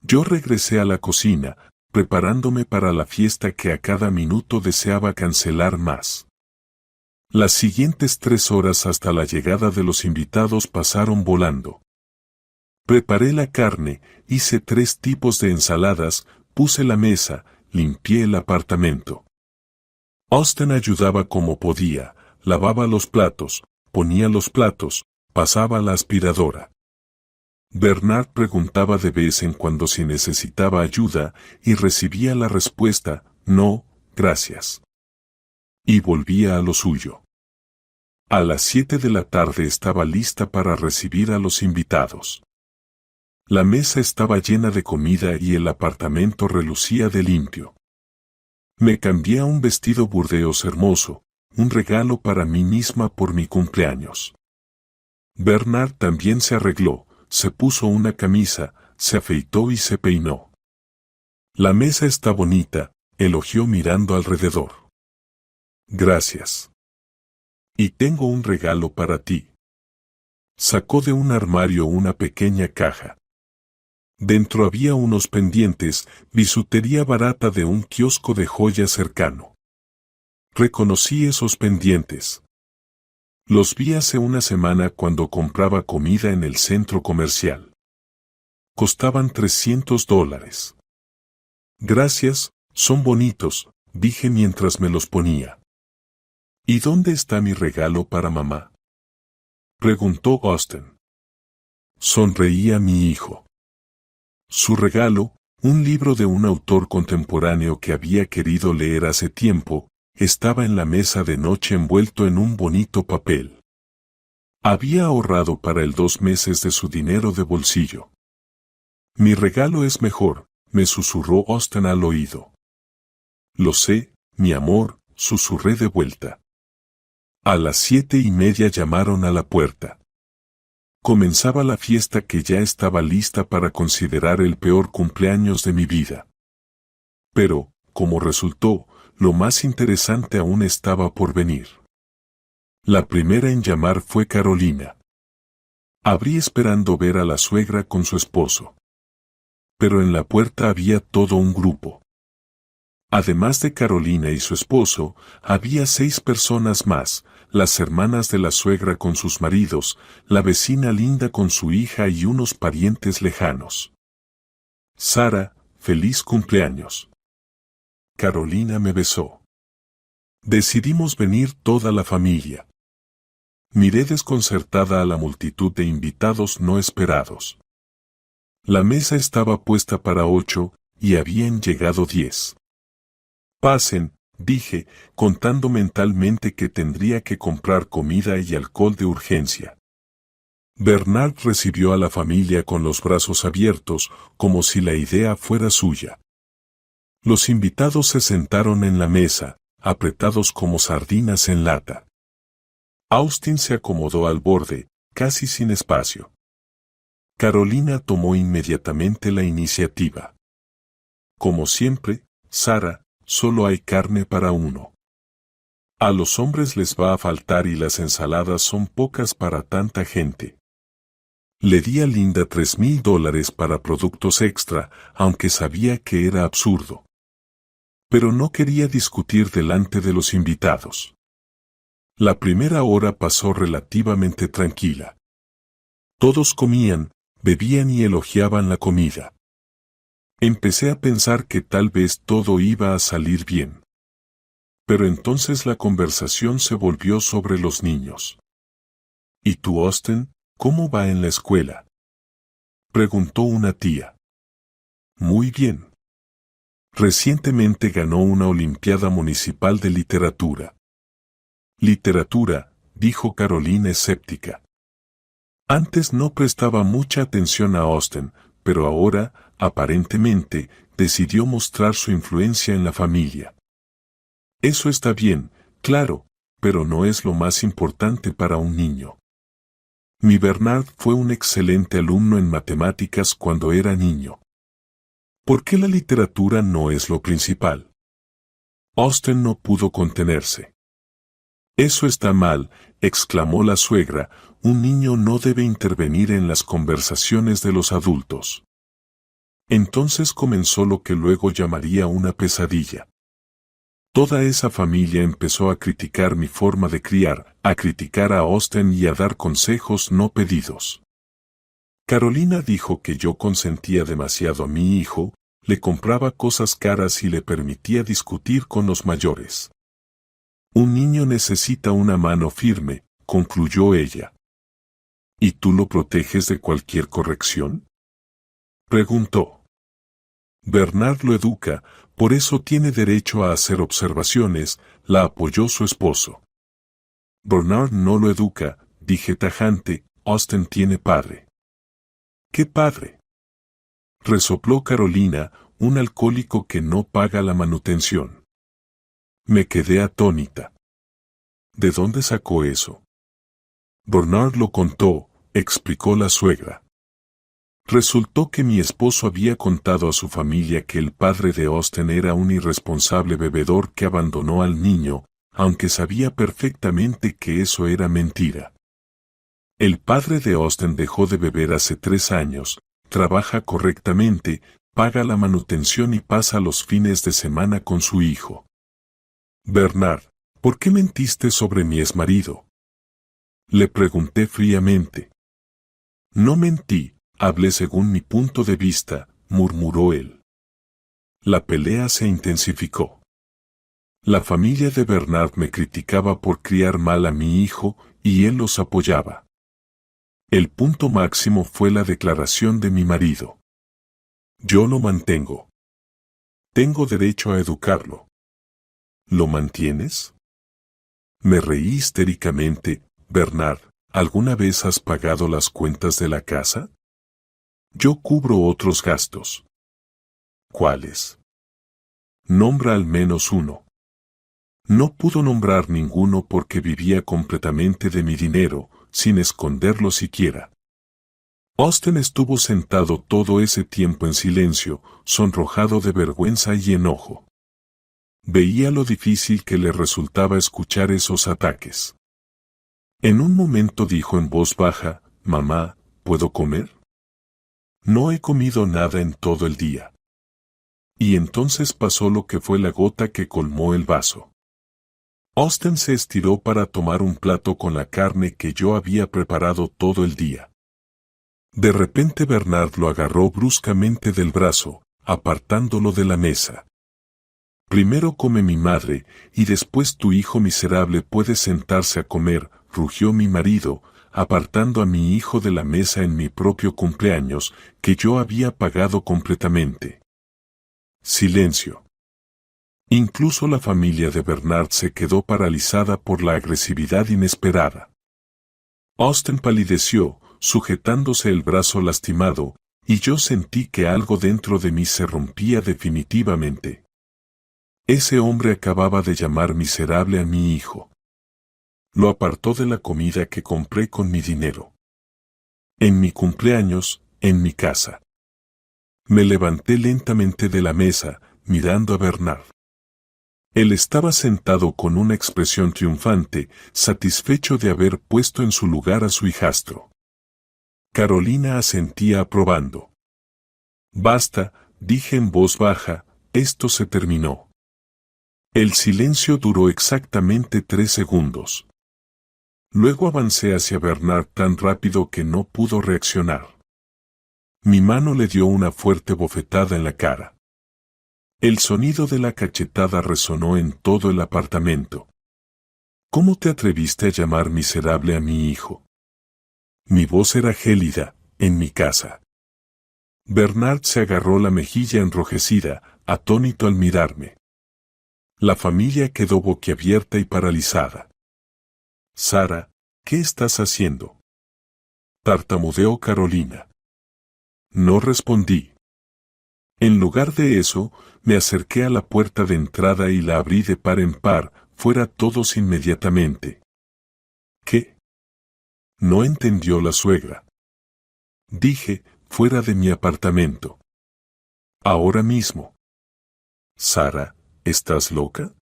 [SPEAKER 1] Yo regresé a la cocina, preparándome para la fiesta que a cada minuto deseaba cancelar más. Las siguientes 3 horas hasta la llegada de los invitados pasaron volando. Preparé la carne, hice 3 tipos de ensaladas, puse la mesa, limpié el apartamento. Austin ayudaba como podía, lavaba los platos, ponía los platos, pasaba la aspiradora. Bernard preguntaba de vez en cuando si necesitaba ayuda y recibía la respuesta, no, gracias. Y volvía a lo suyo. A las 7 de la tarde estaba lista para recibir a los invitados. La mesa estaba llena de comida y el apartamento relucía de limpio. Me cambié a un vestido burdeos hermoso, un regalo para mí misma por mi cumpleaños. Bernard también se arregló, se puso una camisa, se afeitó y se peinó. La mesa está bonita, elogió mirando alrededor. Gracias. Y tengo un regalo para ti. Sacó de un armario una pequeña caja. Dentro había unos pendientes, bisutería barata de un kiosco de joyas cercano. Reconocí esos pendientes. Los vi hace una semana cuando compraba comida en el centro comercial. Costaban $300. Gracias, son bonitos, dije mientras me los ponía. ¿Y dónde está mi regalo para mamá?, preguntó Austen. Sonreía mi hijo. Su regalo, un libro de un autor contemporáneo que había querido leer hace tiempo, estaba en la mesa de noche envuelto en un bonito papel. Había ahorrado para él 2 meses de su dinero de bolsillo. Mi regalo es mejor, me susurró Austen al oído. Lo sé, mi amor, susurré de vuelta. A las 7:30 llamaron a la puerta. Comenzaba la fiesta que ya estaba lista para considerar el peor cumpleaños de mi vida. Pero, como resultó, lo más interesante aún estaba por venir. La primera en llamar fue Carolina. Abrí esperando ver a la suegra con su esposo. Pero en la puerta había todo un grupo. Además de Carolina y su esposo, había 6 personas más, las hermanas de la suegra con sus maridos, la vecina Linda con su hija y unos parientes lejanos. Sara, feliz cumpleaños. Carolina me besó. Decidimos venir toda la familia. Miré desconcertada a la multitud de invitados no esperados. La mesa estaba puesta para 8, y habían llegado 10. Pasen, dije, contando mentalmente que tendría que comprar comida y alcohol de urgencia. Bernard recibió a la familia con los brazos abiertos, como si la idea fuera suya. Los invitados se sentaron en la mesa, apretados como sardinas en lata. Austen se acomodó al borde, casi sin espacio. Carolina tomó inmediatamente la iniciativa. Como siempre, Sara, solo hay carne para uno. A los hombres les va a faltar y las ensaladas son pocas para tanta gente. Le di a Linda $3,000 para productos extra, aunque sabía que era absurdo. Pero no quería discutir delante de los invitados. La primera hora pasó relativamente tranquila. Todos comían, bebían y elogiaban la comida. Empecé a pensar que tal vez todo iba a salir bien. Pero entonces la conversación se volvió sobre los niños. ¿Y tú, Austen, cómo va en la escuela?, preguntó una tía. Muy bien. Recientemente ganó una Olimpiada Municipal de Literatura. Literatura, dijo Carolina escéptica. Antes no prestaba mucha atención a Austen, pero ahora, aparentemente, decidió mostrar su influencia en la familia. Eso está bien, claro, pero no es lo más importante para un niño. Mi Bernard fue un excelente alumno en matemáticas cuando era niño. ¿Por qué la literatura no es lo principal? Austen no pudo contenerse. Eso está mal, exclamó la suegra, un niño no debe intervenir en las conversaciones de los adultos. Entonces comenzó lo que luego llamaría una pesadilla. Toda esa familia empezó a criticar mi forma de criar, a criticar a Austen y a dar consejos no pedidos. Carolina dijo que yo consentía demasiado a mi hijo, le compraba cosas caras y le permitía discutir con los mayores. Un niño necesita una mano firme, concluyó ella. ¿Y tú lo proteges de cualquier corrección?, preguntó. Bernard lo educa, por eso tiene derecho a hacer observaciones, la apoyó su esposo. Bernard no lo educa, dije tajante, Austen tiene padre. ¿Qué padre?, resopló Carolina, un alcohólico que no paga la manutención. Me quedé atónita. ¿De dónde sacó eso? Bernard lo contó, explicó la suegra. Resultó que mi esposo había contado a su familia que el padre de Austen era un irresponsable bebedor que abandonó al niño, aunque sabía perfectamente que eso era mentira. El padre de Austen dejó de beber hace 3 años, trabaja correctamente, paga la manutención y pasa los fines de semana con su hijo. Bernard, ¿por qué mentiste sobre mi exmarido?, le pregunté fríamente. No mentí, hablé según mi punto de vista, murmuró él. La pelea se intensificó. La familia de Bernard me criticaba por criar mal a mi hijo, y él los apoyaba. El punto máximo fue la declaración de mi marido. Yo lo mantengo. Tengo derecho a educarlo. ¿Lo mantienes? Me reí histéricamente. Bernard, ¿alguna vez has pagado las cuentas de la casa? Yo cubro otros gastos. ¿Cuáles? Nombra al menos uno. No pudo nombrar ninguno porque vivía completamente de mi dinero, sin esconderlo siquiera. Austin estuvo sentado todo ese tiempo en silencio, sonrojado de vergüenza y enojo. Veía lo difícil que le resultaba escuchar esos ataques. En un momento dijo en voz baja, «Mamá, ¿puedo comer? No he comido nada en todo el día». Y entonces pasó lo que fue la gota que colmó el vaso. Austin se estiró para tomar un plato con la carne que yo había preparado todo el día. De repente Bernard lo agarró bruscamente del brazo, apartándolo de la mesa. «Primero come mi madre, y después tu hijo miserable puede sentarse a comer», rugió mi marido, apartando a mi hijo de la mesa en mi propio cumpleaños, que yo había pagado completamente. Silencio. Incluso la familia de Bernard se quedó paralizada por la agresividad inesperada. Austin palideció, sujetándose el brazo lastimado, y yo sentí que algo dentro de mí se rompía definitivamente. Ese hombre acababa de llamar miserable a mi hijo. Lo apartó de la comida que compré con mi dinero. En mi cumpleaños, en mi casa. Me levanté lentamente de la mesa, mirando a Bernard. Él estaba sentado con una expresión triunfante, satisfecho de haber puesto en su lugar a su hijastro. Carolina asentía aprobando. «Basta», dije en voz baja, «esto se terminó». El silencio duró exactamente 3 segundos. Luego avancé hacia Bernard tan rápido que no pudo reaccionar. Mi mano le dio una fuerte bofetada en la cara. El sonido de la cachetada resonó en todo el apartamento. «¿Cómo te atreviste a llamar miserable a mi hijo?» Mi voz era gélida, en mi casa. Bernard se agarró la mejilla enrojecida, atónito al mirarme. La familia quedó boquiabierta y paralizada. «Sara, ¿qué estás haciendo?», tartamudeó Carolina. No respondí. En lugar de eso, me acerqué a la puerta de entrada y la abrí de par en par, fuera todos inmediatamente. «¿Qué?», no entendió la suegra. Dije, «fuera de mi apartamento. Ahora mismo». «Sara, ¿estás loca?».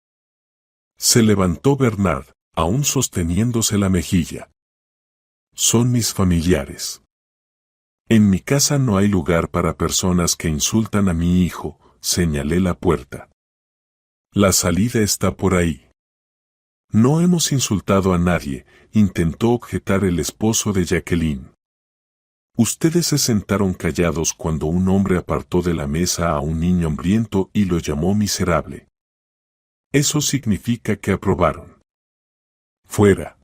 [SPEAKER 1] Se levantó Bernard, aún sosteniéndose la mejilla. «Son mis familiares. En mi casa no hay lugar para personas que insultan a mi hijo», señalé la puerta. «La salida está por ahí». «No hemos insultado a nadie», intentó objetar el esposo de Jacqueline. «Ustedes se sentaron callados cuando un hombre apartó de la mesa a un niño hambriento y lo llamó miserable. Eso significa que aprobaron». «Fuera».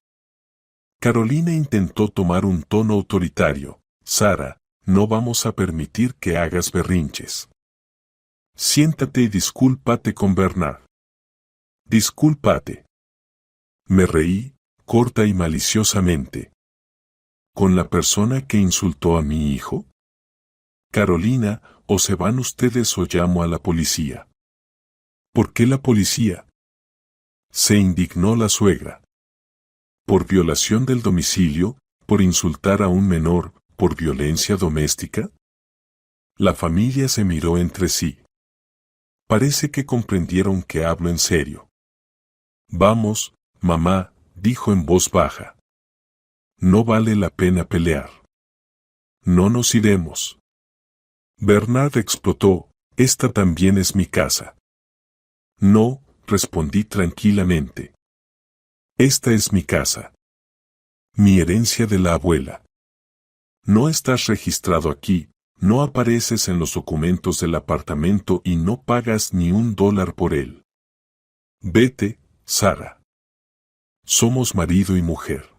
[SPEAKER 1] Carolina intentó tomar un tono autoritario. «Sara, no vamos a permitir que hagas berrinches. Siéntate y discúlpate con Bernard». «Discúlpate». Me reí, corta y maliciosamente. ¿Con la persona que insultó a mi hijo? «Carolina, o se van ustedes o llamo a la policía». «¿Por qué la policía?», se indignó la suegra. «¿Por violación del domicilio, por insultar a un menor, por violencia doméstica?». La familia se miró entre sí. Parece que comprendieron que hablo en serio. «Vamos, mamá», dijo en voz baja. «No vale la pena pelear. No nos iremos». Bernard explotó, «Esta también es mi casa». «No», respondí tranquilamente. «Esta es mi casa. Mi herencia de la abuela. No estás registrado aquí, no apareces en los documentos del apartamento y no pagas ni $1 por él. Vete, Sara. Somos marido y mujer.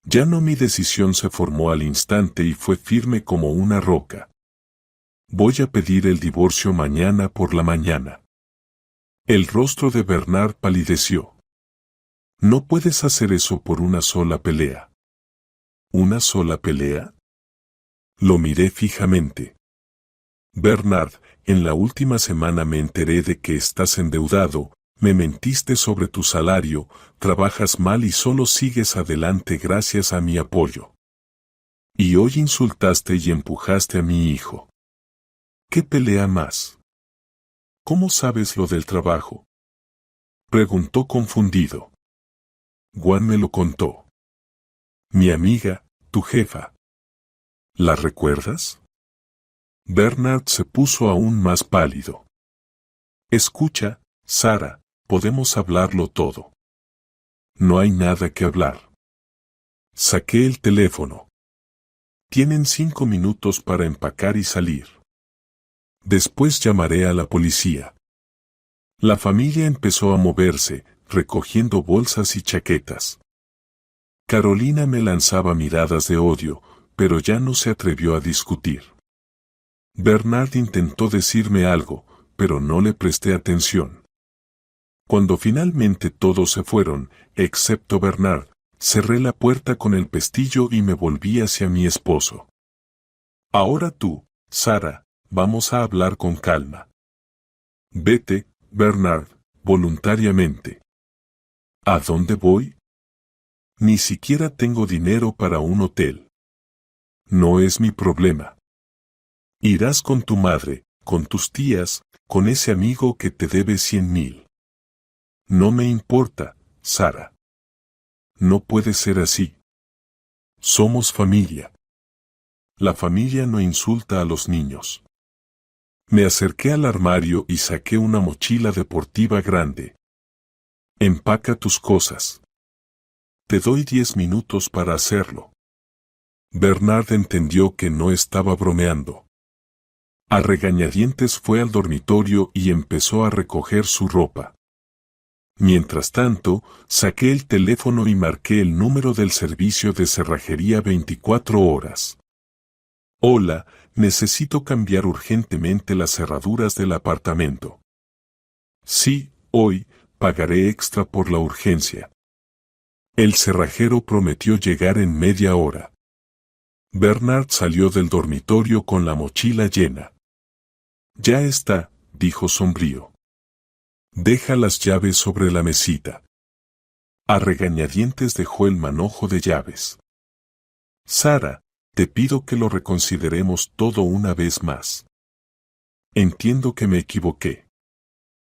[SPEAKER 1] Ya no, mi decisión se formó al instante y fue firme como una roca. Voy a pedir el divorcio mañana por la mañana. El rostro de Bernard palideció. No puedes hacer eso por una sola pelea. ¿Una sola pelea? Lo miré fijamente. Bernard, en la última semana me enteré de que estás endeudado, me mentiste sobre tu salario, trabajas mal y solo sigues adelante gracias a mi apoyo. Y hoy insultaste y empujaste a mi hijo. ¿Qué pelea más? ¿Cómo sabes lo del trabajo? Preguntó confundido. Juan me lo contó. Mi amiga, tu jefa. ¿La recuerdas? Bernard se puso aún más pálido. Escucha, Sara, podemos hablarlo todo. No hay nada que hablar. Saqué el teléfono. Tienen 5 minutos para empacar y salir. Después llamaré a la policía. La familia empezó a moverse, recogiendo bolsas y chaquetas. Carolina me lanzaba miradas de odio, pero ya no se atrevió a discutir. Bernard intentó decirme algo, pero no le presté atención. Cuando finalmente todos se fueron, excepto Bernard, cerré la puerta con el pestillo y me volví hacia mi esposo. Ahora tú, Sara, vamos a hablar con calma. Vete, Bernard, voluntariamente. ¿A dónde voy? Ni siquiera tengo dinero para un hotel. No es mi problema. Irás con tu madre, con tus tías, con ese amigo que te debe 100,000. No me importa, Sara. No puede ser así. Somos familia. La familia no insulta a los niños. Me acerqué al armario y saqué una mochila deportiva grande. Empaca tus cosas. Te doy 10 minutos para hacerlo. Bernard entendió que no estaba bromeando. A regañadientes fue al dormitorio y empezó a recoger su ropa. Mientras tanto, saqué el teléfono y marqué el número del servicio de cerrajería 24 horas. Hola, necesito cambiar urgentemente las cerraduras del apartamento. Sí, hoy, pagaré extra por la urgencia. El cerrajero prometió llegar en media hora. Bernard salió del dormitorio con la mochila llena. Ya está, dijo sombrío. Deja las llaves sobre la mesita. A regañadientes dejó el manojo de llaves. Sara, te pido que lo reconsideremos todo una vez más. Entiendo que me equivoqué.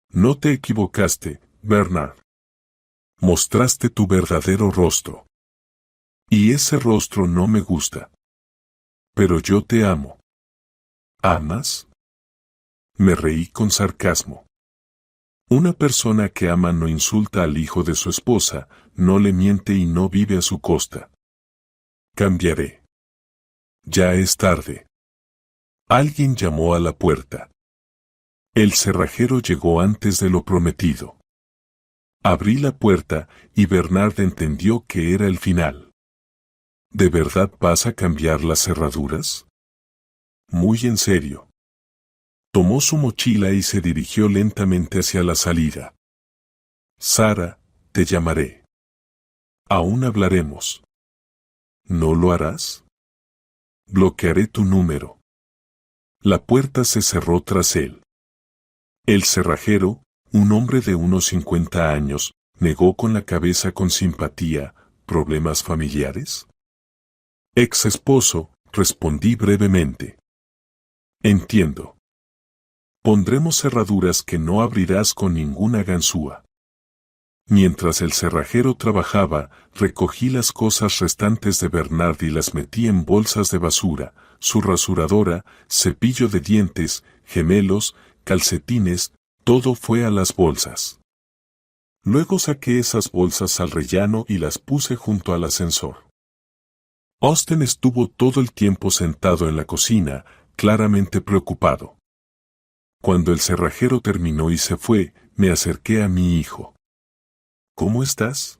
[SPEAKER 1] No te equivocaste, Bernard. Mostraste tu verdadero rostro. Y ese rostro no me gusta. Pero yo te amo. ¿Amas? Me reí con sarcasmo. Una persona que ama no insulta al hijo de su esposa, no le miente y no vive a su costa. Cambiaré. Ya es tarde. Alguien llamó a la puerta. El cerrajero llegó antes de lo prometido. Abrí la puerta y Bernard entendió que era el final. ¿De verdad vas a cambiar las cerraduras? Muy en serio. Tomó su mochila y se dirigió lentamente hacia la salida. Sara, te llamaré. Aún hablaremos. ¿No lo harás? Bloquearé tu número. La puerta se cerró tras él. El cerrajero, un hombre de unos 50 años, negó con la cabeza con simpatía. ¿Problemas familiares? Ex esposo, respondí brevemente. Entiendo. Pondremos cerraduras que no abrirás con ninguna ganzúa. Mientras el cerrajero trabajaba, recogí las cosas restantes de Bernard y las metí en bolsas de basura, su rasuradora, cepillo de dientes, gemelos, calcetines, todo fue a las bolsas. Luego saqué esas bolsas al rellano y las puse junto al ascensor. Austin estuvo todo el tiempo sentado en la cocina, claramente preocupado. Cuando el cerrajero terminó y se fue, me acerqué a mi hijo. ¿Cómo estás?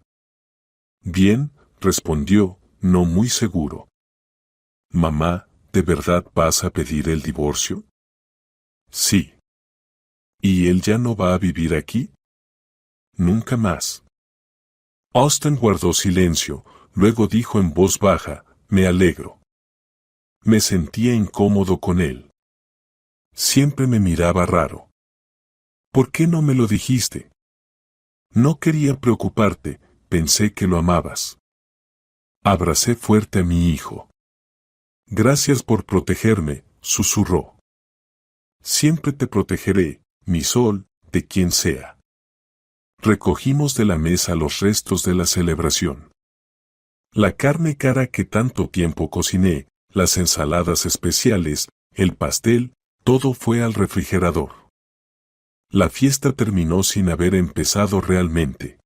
[SPEAKER 1] Bien, respondió, no muy seguro. Mamá, ¿de verdad vas a pedir el divorcio? Sí. ¿Y él ya no va a vivir aquí? Nunca más. Austin guardó silencio, luego dijo en voz baja, me alegro. Me sentía incómodo con él. Siempre me miraba raro. ¿Por qué no me lo dijiste? No quería preocuparte, pensé que lo amabas. Abracé fuerte a mi hijo. Gracias por protegerme, susurró. Siempre te protegeré, mi sol, de quien sea. Recogimos de la mesa los restos de la celebración. La carne cara que tanto tiempo cociné, las ensaladas especiales, el pastel, todo fue al refrigerador. La fiesta terminó sin haber empezado realmente.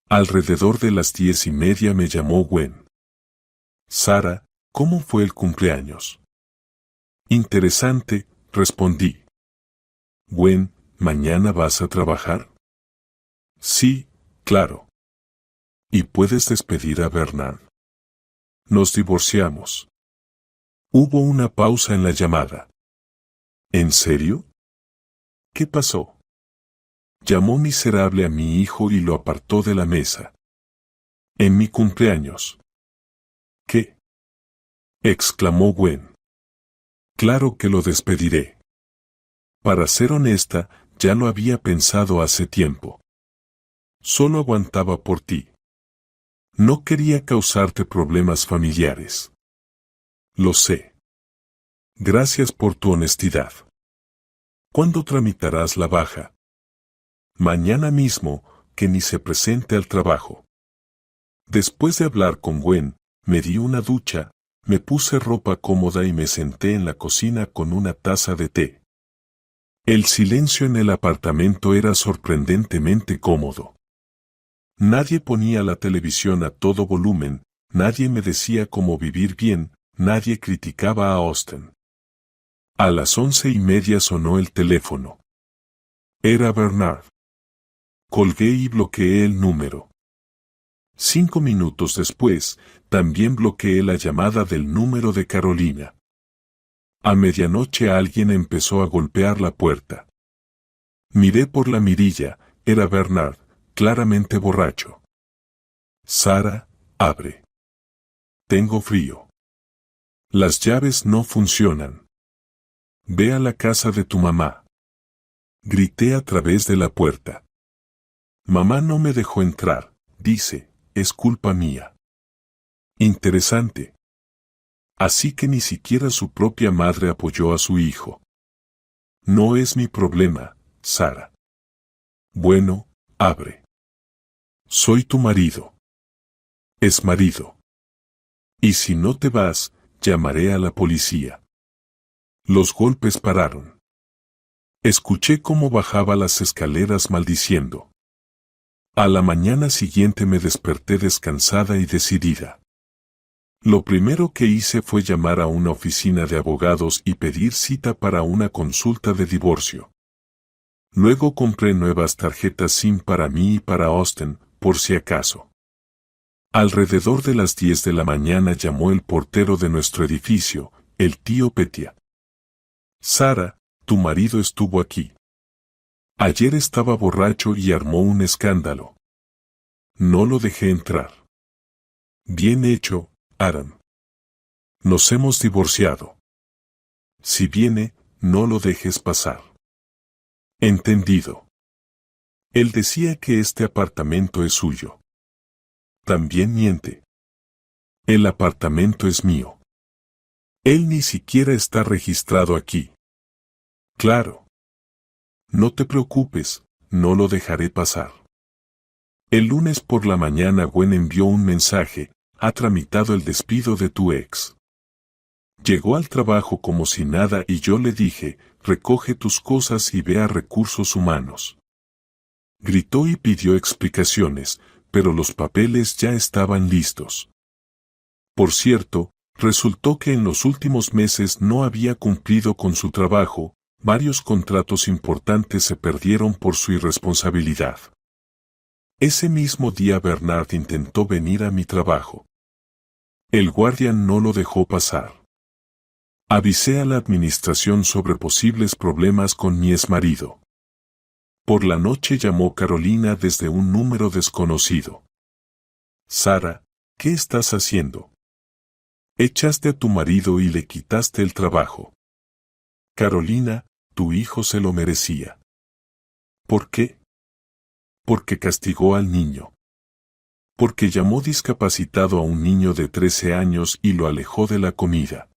[SPEAKER 1] Alrededor de las 10:30 me llamó Gwen. Sara, ¿cómo fue el cumpleaños? Interesante, respondí. Gwen, ¿mañana vas a trabajar? Sí, claro. ¿Y puedes despedir a Bernard? Nos divorciamos. Hubo una pausa en la llamada. ¿En serio? ¿Qué pasó? Llamó miserable a mi hijo y lo apartó de la mesa. En mi cumpleaños. ¿Qué? Exclamó Gwen. Claro que lo despediré. Para ser honesta, ya lo había pensado hace tiempo. Solo aguantaba por ti. No quería causarte problemas familiares. Lo sé. Gracias por tu honestidad. ¿Cuándo tramitarás la baja? Mañana mismo, que ni se presente al trabajo. Después de hablar con Gwen, me di una ducha, me puse ropa cómoda y me senté en la cocina con una taza de té. El silencio en el apartamento era sorprendentemente cómodo. Nadie ponía la televisión a todo volumen, nadie me decía cómo vivir bien, nadie criticaba a Austin. A las 11:30 sonó el teléfono. Era Bernard. Colgué y bloqueé el número. 5 minutos después, también bloqueé la llamada del número de Carolina. A medianoche alguien empezó a golpear la puerta. Miré por la mirilla, era Bernard, claramente borracho. Sara, abre. Tengo frío. Las llaves no funcionan. Ve a la casa de tu mamá. Grité a través de la puerta. Mamá no me dejó entrar, dice, es culpa mía. Interesante. Así que ni siquiera su propia madre apoyó a su hijo. No es mi problema, Sara. Bueno, abre. Soy tu marido. Es marido. Y si no te vas, llamaré a la policía. Los golpes pararon. Escuché cómo bajaba las escaleras maldiciendo. A la mañana siguiente me desperté descansada y decidida. Lo primero que hice fue llamar a una oficina de abogados y pedir cita para una consulta de divorcio. Luego compré nuevas tarjetas SIM para mí y para Austin, por si acaso. Alrededor de las 10 de la mañana llamó el portero de nuestro edificio, el tío Petya. Sara, tu marido estuvo aquí. Ayer estaba borracho y armó un escándalo. No lo dejé entrar. Bien hecho, Aaron. Nos hemos divorciado. Si viene, no lo dejes pasar. Entendido. Él decía que este apartamento es suyo. También miente. El apartamento es mío. Él ni siquiera está registrado aquí. Claro. No te preocupes, no lo dejaré pasar. El lunes por la mañana Gwen envió un mensaje, ha tramitado el despido de tu ex. Llegó al trabajo como si nada y yo le dije, recoge tus cosas y ve a recursos humanos. Gritó y pidió explicaciones, pero los papeles ya estaban listos. Por cierto, resultó que en los últimos meses no había cumplido con su trabajo, varios contratos importantes se perdieron por su irresponsabilidad. Ese mismo día Bernard intentó venir a mi trabajo. El guardia no lo dejó pasar. Avisé a la administración sobre posibles problemas con mi exmarido. Por la noche llamó Carolina desde un número desconocido. Sara, ¿qué estás haciendo? Echaste a tu marido y le quitaste el trabajo. Carolina, tu hijo se lo merecía. ¿Por qué? Porque castigó al niño. Porque llamó discapacitado a un niño de 13 años y lo alejó de la comida.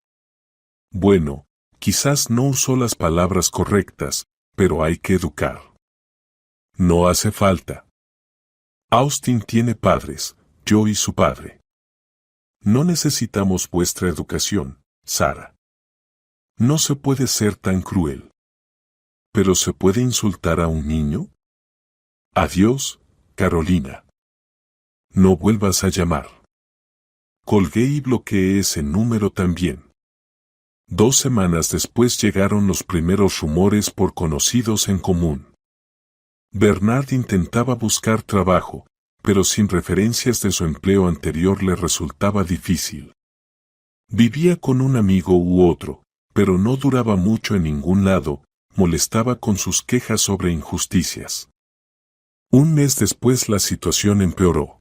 [SPEAKER 1] Bueno, quizás no usó las palabras correctas, pero hay que educar. No hace falta. Austin tiene padres, yo y su padre. No necesitamos vuestra educación, Sara. No se puede ser tan cruel. ¿Pero se puede insultar a un niño? Adiós, Carolina. No vuelvas a llamar. Colgué y bloqueé ese número también. 2 semanas después llegaron los primeros rumores por conocidos en común. Bernard intentaba buscar trabajo, pero sin referencias de su empleo anterior le resultaba difícil. Vivía con un amigo u otro, pero no duraba mucho en ningún lado, molestaba con sus quejas sobre injusticias. Un mes después la situación empeoró.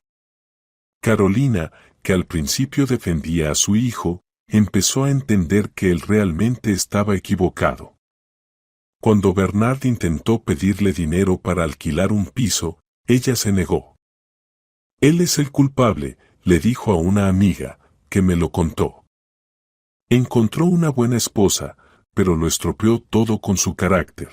[SPEAKER 1] Carolina, que al principio defendía a su hijo, empezó a entender que él realmente estaba equivocado. Cuando Bernard intentó pedirle dinero para alquilar un piso, ella se negó. Él es el culpable, le dijo a una amiga, que me lo contó. Encontró una buena esposa, pero lo estropeó todo con su carácter.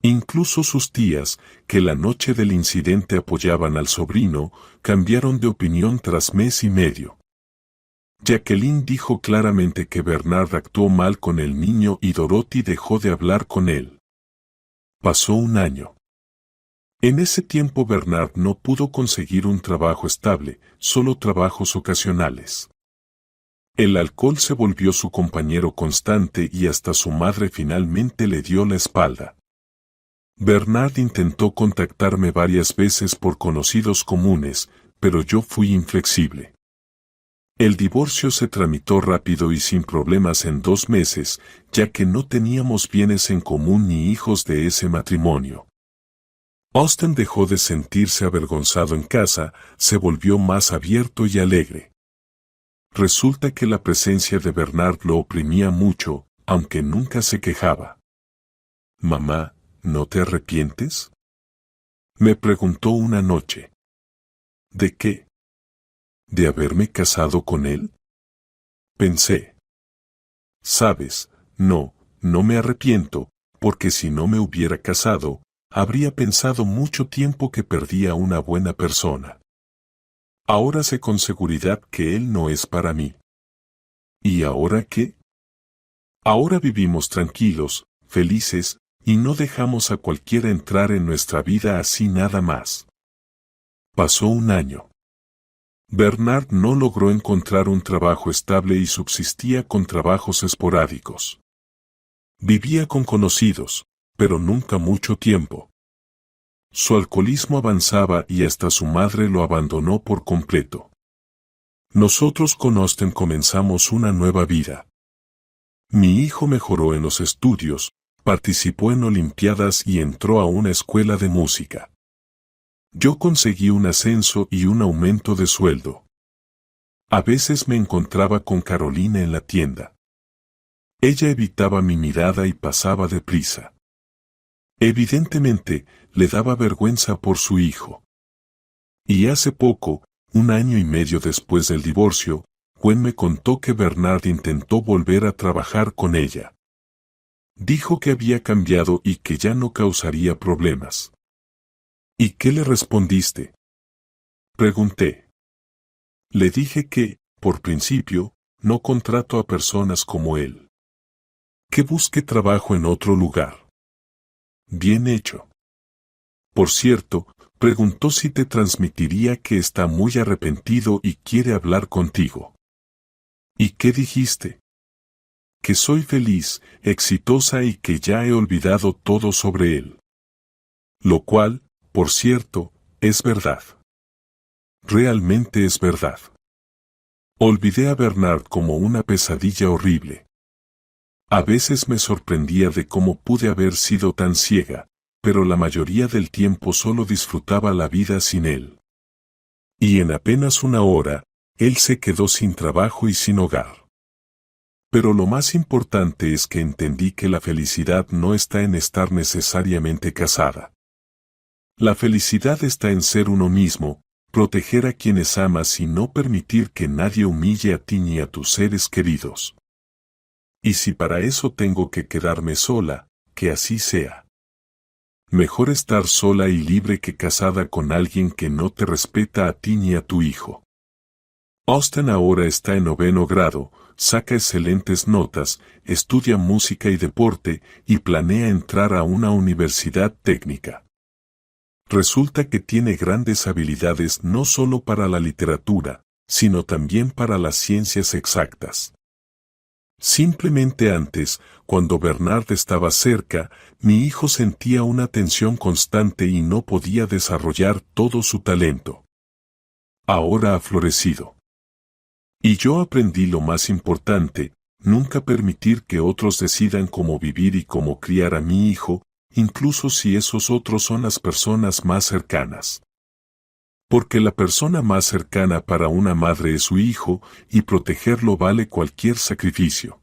[SPEAKER 1] Incluso sus tías, que la noche del incidente apoyaban al sobrino, cambiaron de opinión tras mes y medio. Jacqueline dijo claramente que Bernard actuó mal con el niño y Dorothy dejó de hablar con él. Pasó un año. En ese tiempo Bernard no pudo conseguir un trabajo estable, solo trabajos ocasionales. El alcohol se volvió su compañero constante y hasta su madre finalmente le dio la espalda. Bernard intentó contactarme varias veces por conocidos comunes, pero yo fui inflexible. El divorcio se tramitó rápido y sin problemas en 2 meses, ya que no teníamos bienes en común ni hijos de ese matrimonio. Austin dejó de sentirse avergonzado en casa, se volvió más abierto y alegre. Resulta que la presencia de Bernard lo oprimía mucho, aunque nunca se quejaba. «Mamá, ¿no te arrepientes?», me preguntó una noche. «¿De qué? ¿De haberme casado con él?», pensé. Sabes, no me arrepiento, porque si no me hubiera casado, habría pensado mucho tiempo que perdía a una buena persona. Ahora sé con seguridad que él no es para mí. ¿Y ahora qué? Ahora vivimos tranquilos, felices, y no dejamos a cualquiera entrar en nuestra vida así nada más. Pasó un año. Bernard no logró encontrar un trabajo estable y subsistía con trabajos esporádicos. Vivía con conocidos, pero nunca mucho tiempo. Su alcoholismo avanzaba y hasta su madre lo abandonó por completo. Nosotros con Austin comenzamos una nueva vida. Mi hijo mejoró en los estudios, participó en olimpiadas y entró a una escuela de música. Yo conseguí un ascenso y un aumento de sueldo. A veces me encontraba con Carolina en la tienda. Ella evitaba mi mirada y pasaba deprisa. Evidentemente, le daba vergüenza por su hijo. Y hace poco, 1 año y medio después del divorcio, Gwen me contó que Bernard intentó volver a trabajar con ella. Dijo que había cambiado y que ya no causaría problemas. ¿Y qué le respondiste?, pregunté. Le dije que, por principio, no contrato a personas como él. Que busque trabajo en otro lugar. Bien hecho. Por cierto, Preguntó si te transmitiría que está muy arrepentido y quiere hablar contigo. ¿Y qué dijiste? Que soy feliz, exitosa y que ya he olvidado todo sobre él. Lo cual, por cierto, es verdad. Realmente es verdad. Olvidé a Bernard como una pesadilla horrible. A veces me sorprendía de cómo pude haber sido tan ciega, pero la mayoría del tiempo solo disfrutaba la vida sin él. Y en apenas una hora, él se quedó sin trabajo y sin hogar. Pero lo más importante es que entendí que la felicidad no está en estar necesariamente casada. La felicidad está en ser uno mismo, proteger a quienes amas y no permitir que nadie humille a ti ni a tus seres queridos. Y si para eso tengo que quedarme sola, que así sea. Mejor estar sola y libre que casada con alguien que no te respeta a ti ni a tu hijo. Austin ahora está en 9º grado, saca excelentes notas, estudia música y deporte y planea entrar a una universidad técnica. Resulta que tiene grandes habilidades no solo para la literatura, sino también para las ciencias exactas. Simplemente antes, cuando Bernard estaba cerca, mi hijo sentía una tensión constante y no podía desarrollar todo su talento. Ahora ha florecido. Y yo aprendí lo más importante, nunca permitir que otros decidan cómo vivir y cómo criar a mi hijo, incluso si esos otros son las personas más cercanas. Porque la persona más cercana para una madre es su hijo, y protegerlo vale cualquier sacrificio.